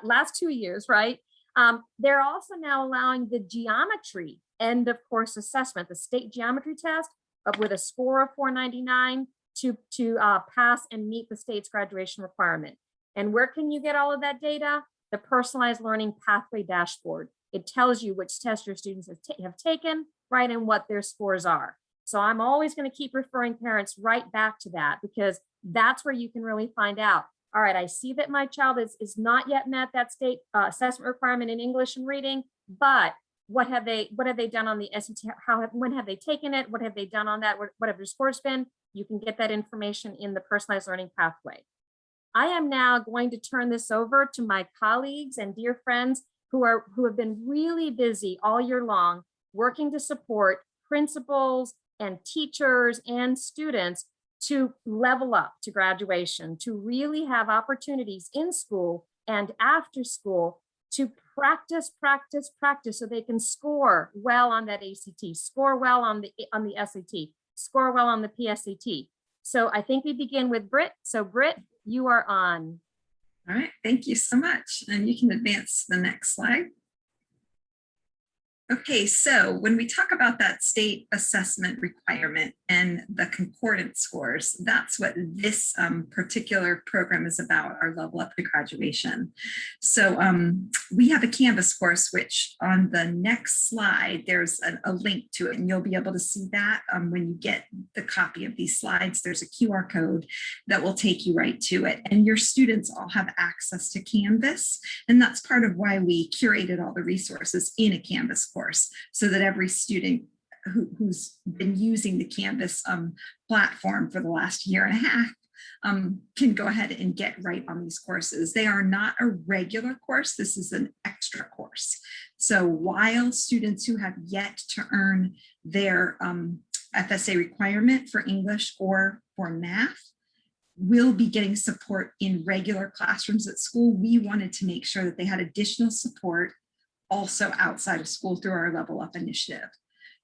last 2 years, right? They're also now allowing the geometry end of course assessment, the state geometry test, with a score of 499 to pass and meet the state's graduation requirement. And where can you get all of that data? The Personalized Learning Pathway Dashboard. It tells you which tests your students have taken, right, and what their scores are. So I'm always going to keep referring parents right back to that, because that's where you can really find out. All right, I see that my child is not yet met that state assessment requirement in English and reading, but what have they done on the SAT? When have they taken it? What have they done on that? What have their scores been? You can get that information in the Personalized Learning Pathway. I am now going to turn this over to my colleagues and dear friends who have been really busy all year long, working to support principals and teachers and students to level up to graduation, to really have opportunities in school and after school to practice so they can score well on that ACT, score well on the SAT, score well on the PSAT. So I think we begin with Britt. So Britt, you are on. All right, thank you so much. And you can advance to the next slide. Okay, so when we talk about that state assessment requirement and the concordance scores, that's what this particular program is about, our Level Up to Graduation. So we have a Canvas course, which on the next slide, there's a link to it, and you'll be able to see that when you get the copy of these slides. There's a QR code that will take you right to it. And your students all have access to Canvas, and that's part of why we curated all the resources in a Canvas course, so that every student who's been using the Canvas platform for the last year and a half can go ahead and get right on these courses. They are not a regular course. This is an extra course. So while students who have yet to earn their FSA requirement for English or for math will be getting support in regular classrooms at school, we wanted to make sure that they had additional support also outside of school through our Level Up initiative.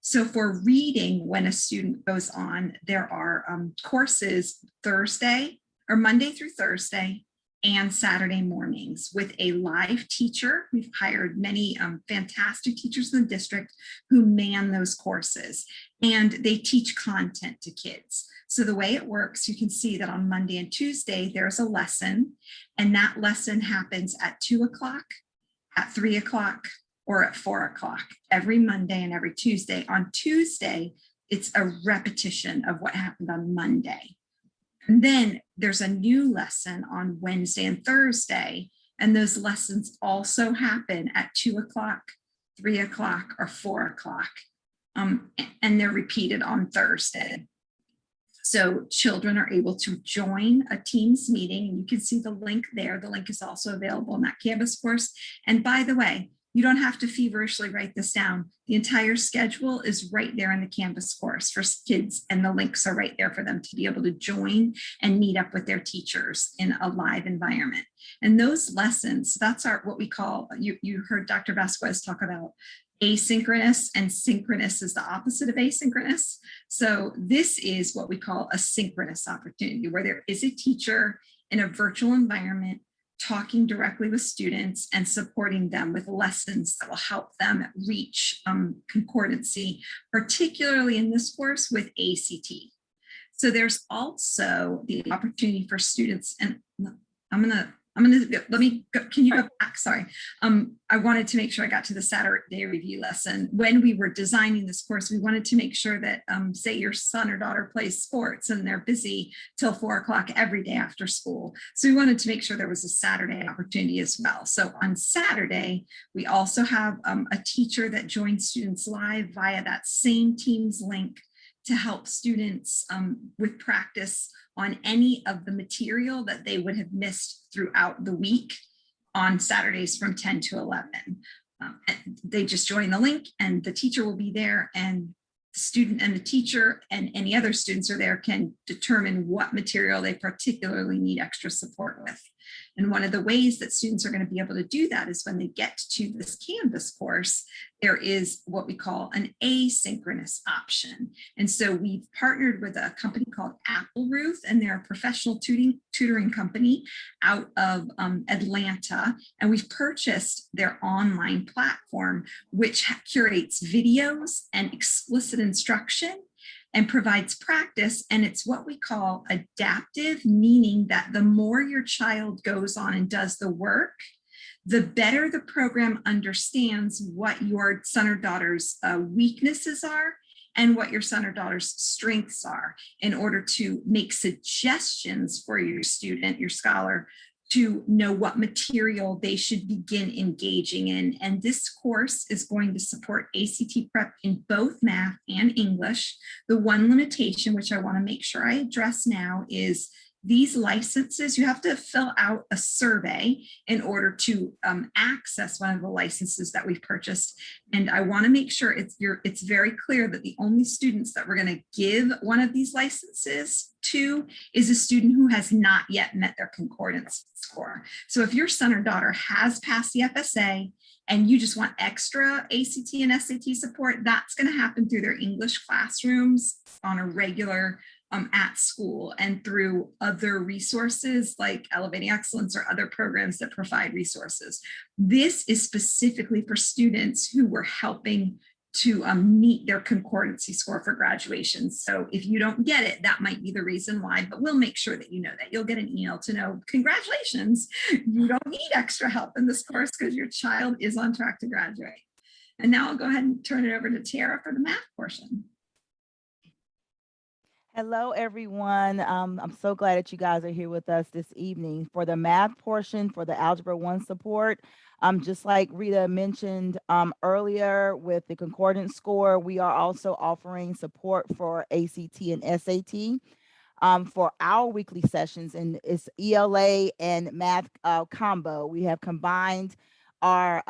So for reading, when a student goes on, there are courses Monday through Thursday and Saturday mornings with a live teacher. We've hired many fantastic teachers in the district who man those courses, and they teach content to kids. So the way it works, you can see that on Monday and Tuesday, there's a lesson, and that lesson happens at 2 o'clock, at 3 o'clock, or at 4 o'clock every Monday and every Tuesday. On Tuesday, it's a repetition of what happened on Monday. And then there's a new lesson on Wednesday and Thursday, and those lessons also happen at 2 o'clock, 3 o'clock, or 4 o'clock. And they're repeated on Thursday. So children are able to join a Teams meeting, and you can see the link there. The link is also available in that Canvas course. And by the way, you don't have to feverishly write this down. The entire schedule is right there in the Canvas course for kids, and the links are right there for them to be able to join and meet up with their teachers in a live environment. And those lessons, that's what we call, you heard Dr. Vasquez talk about asynchronous, and synchronous is the opposite of asynchronous. So this is what we call a synchronous opportunity, where there is a teacher in a virtual environment talking directly with students and supporting them with lessons that will help them reach concordancy, particularly in this course with ACT. So there's also the opportunity for students, and I'm going to Can you go back? Sorry. I wanted to make sure I got to the Saturday review lesson. When we were designing this course, we wanted to make sure that, say your son or daughter plays sports and they're busy till 4 o'clock every day after school. So we wanted to make sure there was a Saturday opportunity as well. So on Saturday, we also have a teacher that joins students live via that same Teams link to help students with practice on any of the material that they would have missed throughout the week on Saturdays from 10 to 11. They just join the link and the teacher will be there, and the student and the teacher and any other students are there can determine what material they particularly need extra support with. And one of the ways that students are going to be able to do that is when they get to this Canvas course, there is what we call an asynchronous option. And so we've partnered with a company called Apple Ruth, and they're a professional tutoring company out of Atlanta. And we've purchased their online platform, which curates videos and explicit instruction and provides practice. And it's what we call adaptive, meaning that the more your child goes on and does the work, the better the program understands what your son or daughter's weaknesses are and what your son or daughter's strengths are, in order to make suggestions for your student, your scholar, to know what material they should begin engaging in. And this course is going to support ACT prep in both math and English. The one limitation, which I want to make sure I address now, is these licenses, you have to fill out a survey in order to access one of the licenses that we've purchased. And I want to make sure it's very clear that the only students that we're going to give one of these licenses to is a student who has not yet met their concordance score. So if your son or daughter has passed the FSA and you just want extra ACT and SAT support, that's going to happen through their English classrooms on a regular at school, and through other resources like Elevating Excellence or other programs that provide resources. This is specifically for students who were helping to meet their concordancy score for graduation. So if you don't get it, that might be the reason why, but we'll make sure that you know that. You'll get an email to know, congratulations, you don't need extra help in this course because your child is on track to graduate. And now I'll go ahead and turn it over to Tara for the math portion. Hello, everyone. I'm so glad that you guys are here with us this evening for the math portion for the Algebra 1 support. Just like Rita mentioned earlier with the concordance score, we are also offering support for ACT and SAT for our weekly sessions, and it's ELA and math combo. We have combined our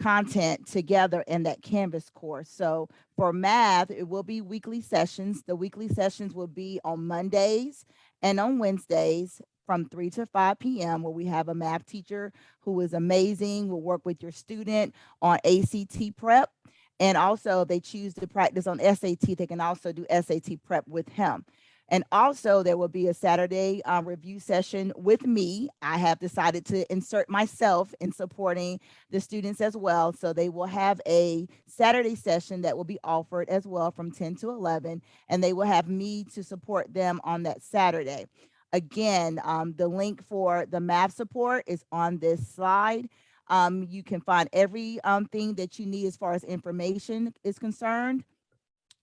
content together in that Canvas course. So for math, it will be weekly sessions. The weekly sessions will be on Mondays and on Wednesdays from 3 to 5 p.m. where we have a math teacher who is amazing, will work with your student on ACT prep. And also if they choose to practice on SAT, they can also do SAT prep with him. And also there will be a Saturday review session with me. I have decided to insert myself in supporting the students as well. So they will have a Saturday session that will be offered as well from 10 to 11, and they will have me to support them on that Saturday. Again, the link for the math support is on this slide. You can find every thing that you need as far as information is concerned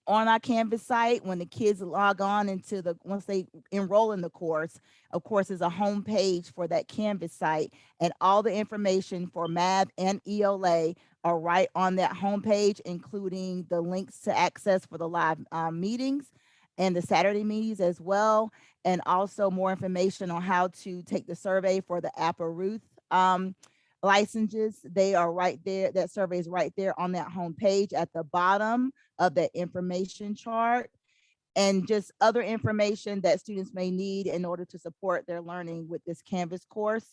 on our Canvas site. When the kids log on into once they enroll in the course, of course, is a home page for that Canvas site, and all the information for math and ELA are right on that home page, including the links to access for the live meetings and the Saturday meetings as well, and also more information on how to take the survey for the Apple Ruth licenses. They are right there. That survey is right there on that home page at the bottom of the information chart, and just other information that students may need in order to support their learning with this Canvas course.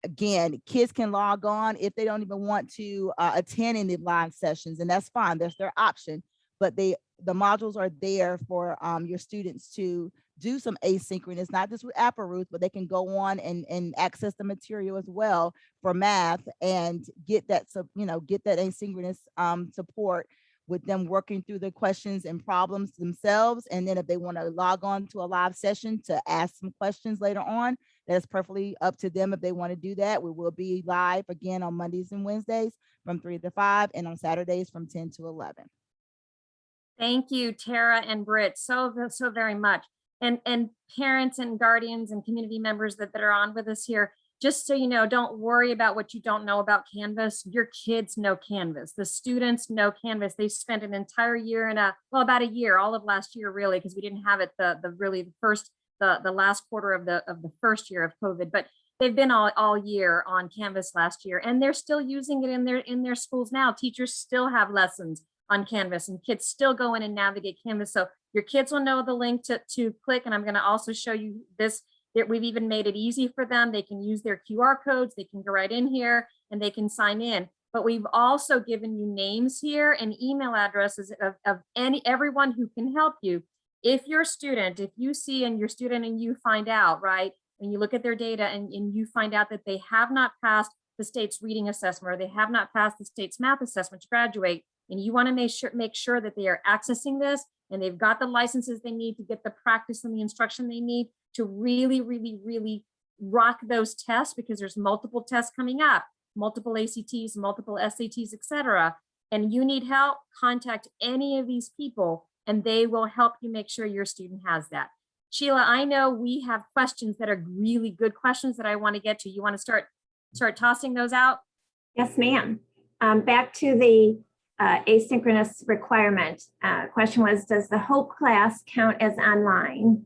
Again, kids can log on if they don't even want to attend any live sessions, and that's fine. That's their option. But the modules are there for your students to do some asynchronous, not just with Apple Ruth, but they can go on and access the material as well for math and get that, get that asynchronous support with them working through the questions and problems themselves. And then if they want to log on to a live session to ask some questions later on, That is perfectly up to them if they want to do that. We will be live again on Mondays and Wednesdays from 3 to 5 and on Saturdays from 10 to 11. Thank you, Tara and Britt, so very much. And parents and guardians and community members that are on with us here, just so you know, don't worry about what you don't know about Canvas. Your kids know Canvas. The students know Canvas. They spent an entire year about a year, all of last year, really, because we didn't have it the last quarter of the first year of COVID, but they've been all year on Canvas last year, and they're still using it in their schools now. Teachers still have lessons on Canvas, and kids still go in and navigate Canvas. So your kids will know the link to click, and I'm going to also show you this. That we've even made it easy for them. They can use their QR codes. They can go right in here and they can sign in. But we've also given you names here and email addresses of everyone who can help you. If you're a student, if you see and your student and you find out, right, and you look at their data and you find out that they have not passed the state's reading assessment or they have not passed the state's math assessment to graduate, and you want to make sure that they are accessing this and they've got the licenses they need to get the practice and the instruction they need to really, really, really rock those tests, because there's multiple tests coming up, multiple ACTs, multiple SATs, etc. And you need help, contact any of these people and they will help you make sure your student has that. Sheila, I know we have questions that are really good questions that I want to get to. You want to start tossing those out? Yes, ma'am. Back to the asynchronous requirement. Question was, does the Hope class count as online?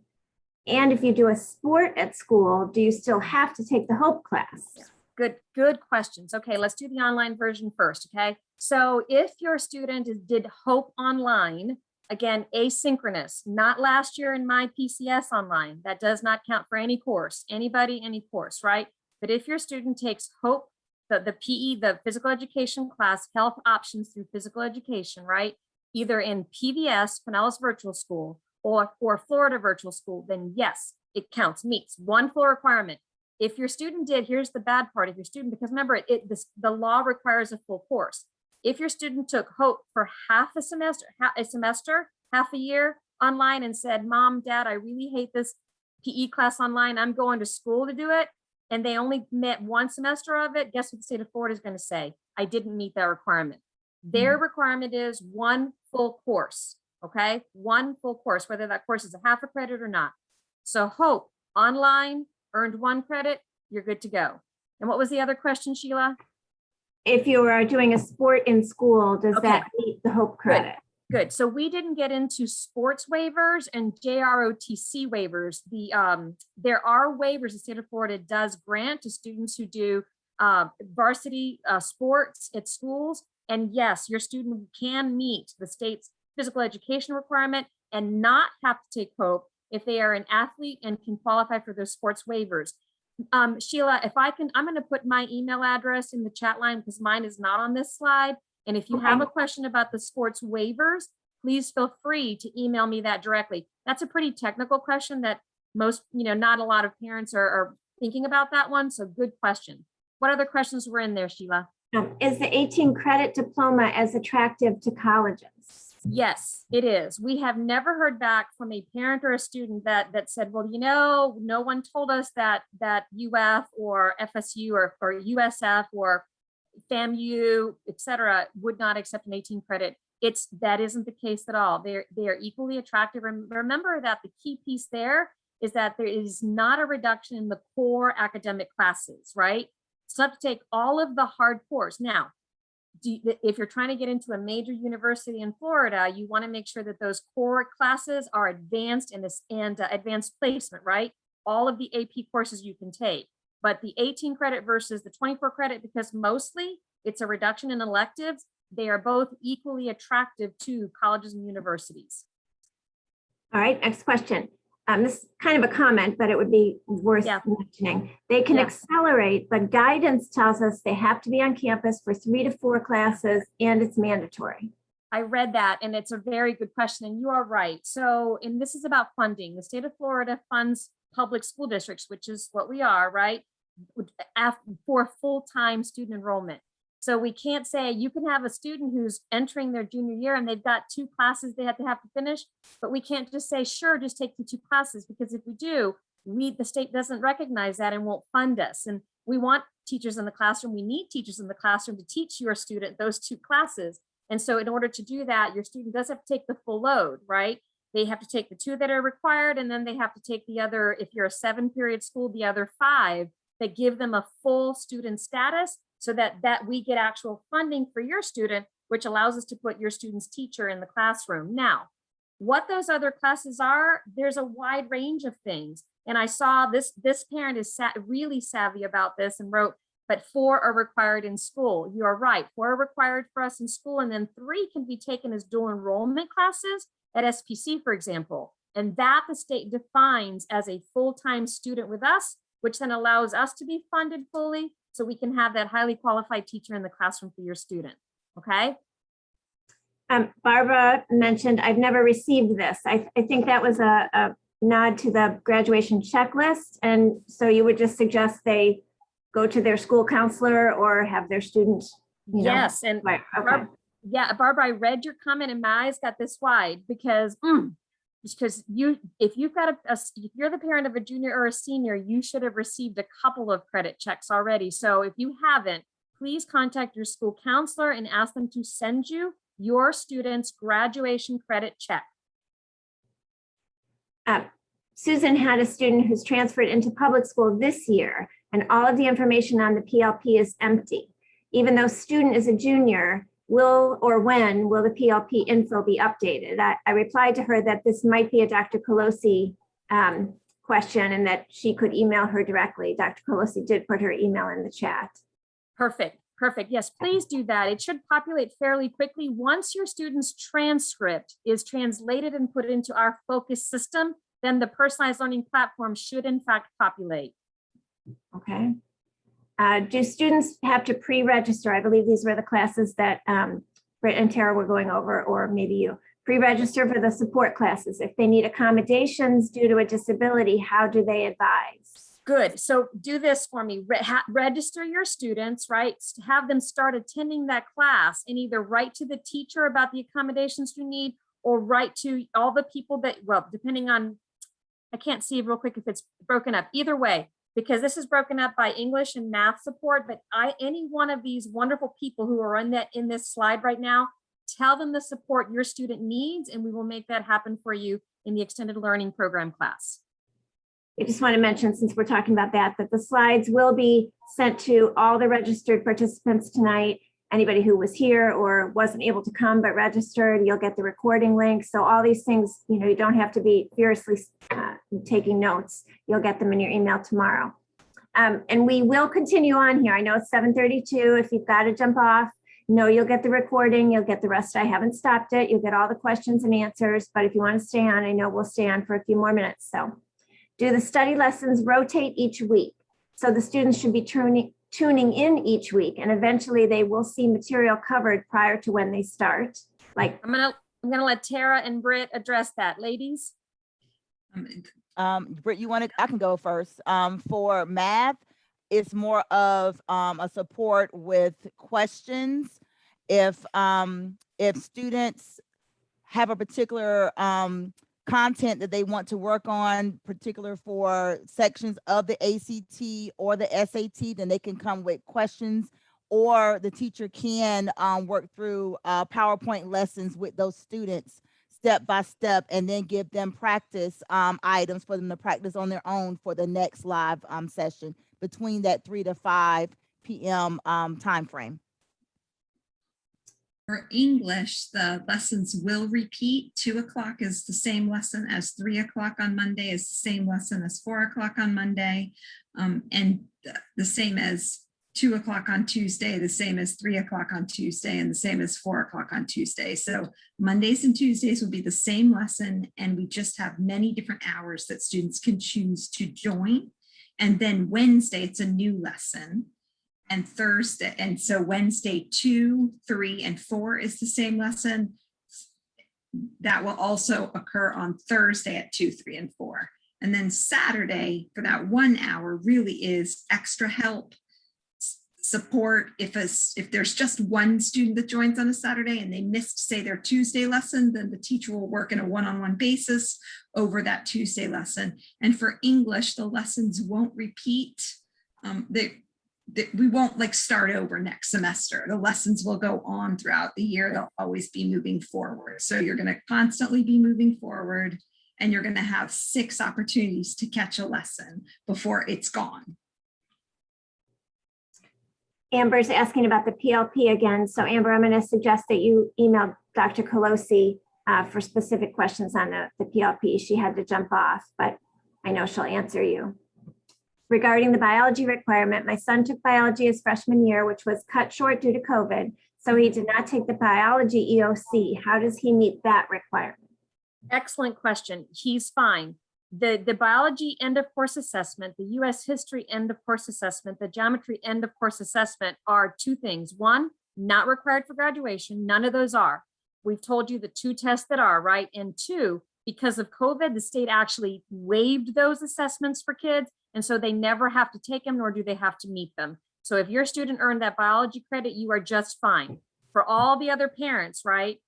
And if you do a sport at school, do you still have to take the Hope class? Good questions. Okay, let's do the online version first, okay? So if your student did Hope online, again, asynchronous, not last year in my PCS online, that does not count for any course, anybody, any course, right? But if your student takes Hope, the PE, the physical education class, health options through physical education, right? Either in PVS, Pinellas Virtual School, or Florida Virtual School, then yes, it counts, meets one full requirement. If your student did, here's the bad part, if your student, because remember, the law requires a full course. If your student took Hope for half a semester, half a year online and said, Mom, Dad, I really hate this PE class online, I'm going to school to do it, and they only met one semester of it, guess what the state of Florida is going to say? I didn't meet that requirement. Their requirement is one full course. Okay, one full course, whether that course is a half a credit or not. So Hope online, earned 1 credit, you're good to go. And what was the other question, Sheila? If you are doing a sport in school, does that meet the Hope credit? Good. So we didn't get into sports waivers and JROTC waivers. There are waivers the state of Florida does grant to students who do varsity sports at schools. And yes, your student can meet the state's physical education requirement and not have to take Hope if they are an athlete and can qualify for those sports waivers. Sheila, if I can, I'm going to put my email address in the chat line because mine is not on this slide. And if you have a question about the sports waivers, please feel free to email me that directly. That's a pretty technical question that most, not a lot of parents are thinking about that one. So good question. What other questions were in there, Sheila? Is the 18 credit diploma as attractive to colleges? Yes, it is. We have never heard back from a parent or a student that said, well, no one told us that UF or FSU or USF or FAMU, et cetera, would not accept an 18 credit. That isn't the case at all. They are equally attractive. Remember that the key piece there is that there is not a reduction in the core academic classes, right? So you have to take all of the hard cores. Now, if you're trying to get into a major university in Florida, you want to make sure that those core classes are advanced and advanced placement, right? All of the AP courses you can take, but the 18 credit versus the 24 credit, because mostly it's a reduction in electives, they are both equally attractive to colleges and universities. All right, next question. This is kind of a comment, but it would be worth mentioning. They can accelerate, but guidance tells us they have to be on campus for 3 to 4 classes and it's mandatory. I read that and it's a very good question and you are right. So, and this is about funding. The state of Florida funds public school districts, which is what we are, right? For full-time student enrollment. So we can't say you can have a student who's entering their junior year and they've got 2 classes they have to finish, but we can't just say, sure, just take the 2 classes, because if we do, the state doesn't recognize that and won't fund us. And we want teachers in the classroom. We need teachers in the classroom to teach your student those 2 classes. And so in order to do that, your student does have to take the full load, right? They have to take the 2 that are required, and then they have to take the other, if you're a 7-period school, the other 5 that give them a full student status, so that we get actual funding for your student, which allows us to put your student's teacher in the classroom. Now, what those other classes are, there's a wide range of things. And I saw this parent is really savvy about this and wrote, but 4 are required in school. You are right, 4 are required for us in school, and then 3 can be taken as dual enrollment classes at SPC, for example. And that the state defines as a full-time student with us, which then allows us to be funded fully, so we can have that highly qualified teacher in the classroom for your student, okay? Barbara mentioned, I've never received this. I think that was a nod to the graduation checklist. And so you would just suggest they go to their school counselor or have their students, you know? Yes, and Right, okay. Barbara, I read your comment and my eyes got this wide because if you've got if you're the parent of a junior or a senior, you should have received a couple of credit checks already. So if you haven't, please contact your school counselor and ask them to send you your student's graduation credit check. Susan had a student who's transferred into public school this year, and all of the information on the PLP is empty. Even though student is a junior, when will the PLP info be updated? I replied to her that this might be a Dr. Colosi question and that she could email her directly. Dr. Colosi did put her email in the chat. Perfect. Yes, please do that. It should populate fairly quickly. Once your student's transcript is translated and put into our focus system, then the personalized learning platform should in fact populate. Okay. Do students have to pre-register? I believe these were the classes that Britt and Tara were going over, or maybe you. Pre-register for the support classes. If they need accommodations due to a disability, how do they advise? Good. So do this for me. Register your students, right? Have them start attending that class and either write to the teacher about the accommodations you need or write to all the people that, well, depending on, I can't see real quick if it's broken up. Either way, because this is broken up by English and math support, but any one of these wonderful people who are in this slide right now, tell them the support your student needs, and we will make that happen for you in the extended learning program class. I just want to mention, since we're talking about that the slides will be sent to all the registered participants tonight. Anybody who was here or wasn't able to come but registered, you'll get the recording link. So all these things, you don't have to be furiously taking notes. You'll get them in your email tomorrow. And we will continue on here. I know it's 7:32. If you've got to jump off, you'll get the recording. You'll get the rest. I haven't stopped it. You'll get all the questions and answers. But if you want to stay on, I know we'll stay on for a few more minutes. So do the study lessons rotate each week? So the students should be tuning in each week, and eventually they will see material covered prior to when they start. Like I'm gonna let Tara and Britt address that, ladies. Britt, I can go first. For math, it's more of a support with questions. If students have a particular content that they want to work on, particular for sections of the ACT or the SAT, then they can come with questions, or the teacher can work through PowerPoint lessons with those students step by step, and then give them practice items for them to practice on their own for the next live session between that 3 to 5 p.m. Time frame. For English, the lessons will repeat. 2 o'clock is the same lesson as 3 o'clock on Monday, is the same lesson as 4 o'clock on Monday, and the same as 2 o'clock on Tuesday, the same as 3 o'clock on Tuesday, and the same as 4 o'clock on Tuesday. So Mondays and Tuesdays will be the same lesson, and we just have many different hours that students can choose to join. And then Wednesday, it's a new lesson. And Thursday, and so Wednesday 2, 3, and 4 is the same lesson. That will also occur on Thursday at 2, 3, and 4. And then Saturday for that 1 hour really is extra help. support if there's just one student that joins on a Saturday and they missed, say, their Tuesday lesson, then the teacher will work in a one-on-one basis over that Tuesday lesson. And for English, the lessons won't repeat. We won't like start over next semester. The lessons will go on throughout the year. They'll always be moving forward. So you're going to constantly be moving forward, and you're going to have 6 opportunities to catch a lesson before it's gone. Amber's asking about the PLP again. So Amber, I'm going to suggest that you email Dr. Colosi for specific questions on the PLP. She had to jump off, but I know she'll answer you. Regarding the biology requirement, my son took biology his freshman year, which was cut short due to COVID. So he did not take the biology EOC. How does he meet that requirement? Excellent question. He's fine. The biology end of course assessment, the US history end of course assessment, the geometry end of course assessment are 2 things. 1, not required for graduation. None of those are. We've told you the 2 tests that are, right? And 2, because of COVID, the state actually waived those assessments for kids. And so they never have to take them, nor do they have to meet them. So if your student earned that biology credit, you are just fine. For all the other parents, right?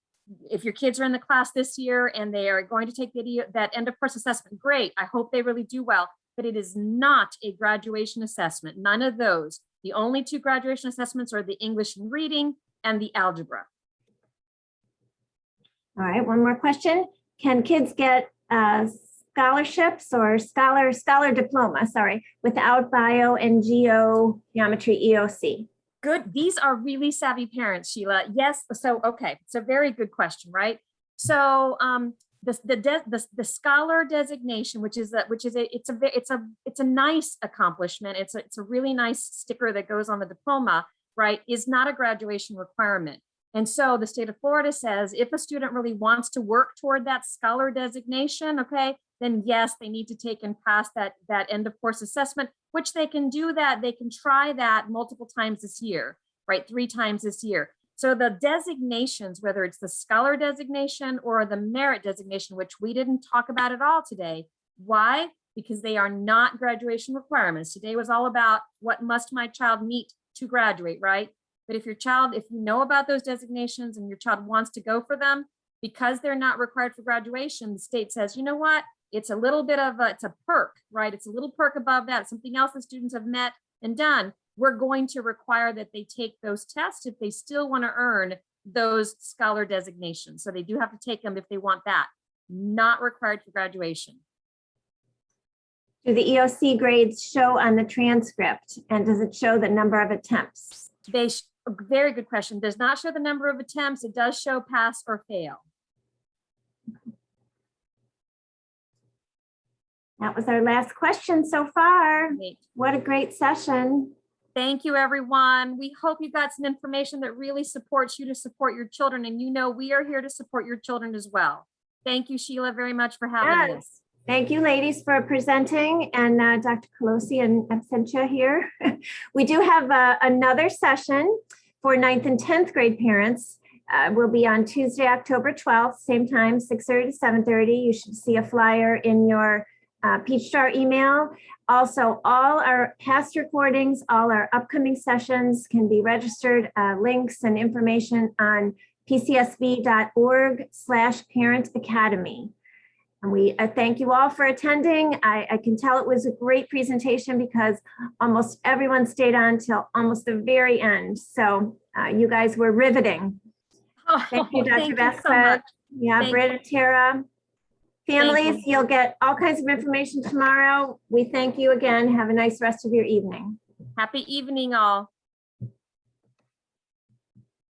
If your kids are in the class this year and they are going to take that end of course assessment, great. I hope they really do well, but it is not a graduation assessment. None of those. The only 2 graduation assessments are the English and reading and the algebra. All right, one more question. Can kids get scholarships or scholar diploma, without bio and geometry EOC? Good. These are really savvy parents, Sheila. Yes. So, okay. It's a very good question, right? So, the scholar designation, it's a nice accomplishment. It's a really nice sticker that goes on the diploma, right? Is not a graduation requirement. And so the state of Florida says if a student really wants to work toward that scholar designation, okay, then yes, they need to take and pass that end of course assessment, which they can do that. They can try that multiple times this year, right? 3 times this year. So the designations, whether it's the scholar designation or the merit designation, which we didn't talk about at all today. Why? Because they are not graduation requirements. Today was all about what must my child meet to graduate, right? But if you know about those designations and your child wants to go for them, because they're not required for graduation, the state says, you know what? It's a little bit of it's a perk, right? It's a little perk above that, something else that students have met and done. We're going to require that they take those tests if they still want to earn those scholar designations. So they do have to take them if they want that. Not required for graduation. Do the EOC grades show on the transcript? And does it show the number of attempts? Very good question. Does not show the number of attempts. It does show pass or fail. That was our last question so far. Great. What a great session. Thank you, everyone. We hope you got some information that really supports you to support your children. And we are here to support your children as well. Thank you, Sheila, very much for having us. Thank you, ladies, for presenting, and Dr. Colosi and Absentia here. We do have another session for 9th and 10th grade parents. Will be on Tuesday, October 12th, same time, 6:30 to 7:30. You should see a flyer in your Peach Jar email. Also, all our past recordings, all our upcoming sessions can be registered, links and information on pcsv.org/Parent Academy. And we thank you all for attending. I can tell it was a great presentation because almost everyone stayed on till almost the very end. So you guys were riveting. Thank you, Dr. Vasquez. Yeah, Britt and Tara. Families, you'll get all kinds of information tomorrow. We thank you again. Have a nice rest of your evening. Happy evening, all.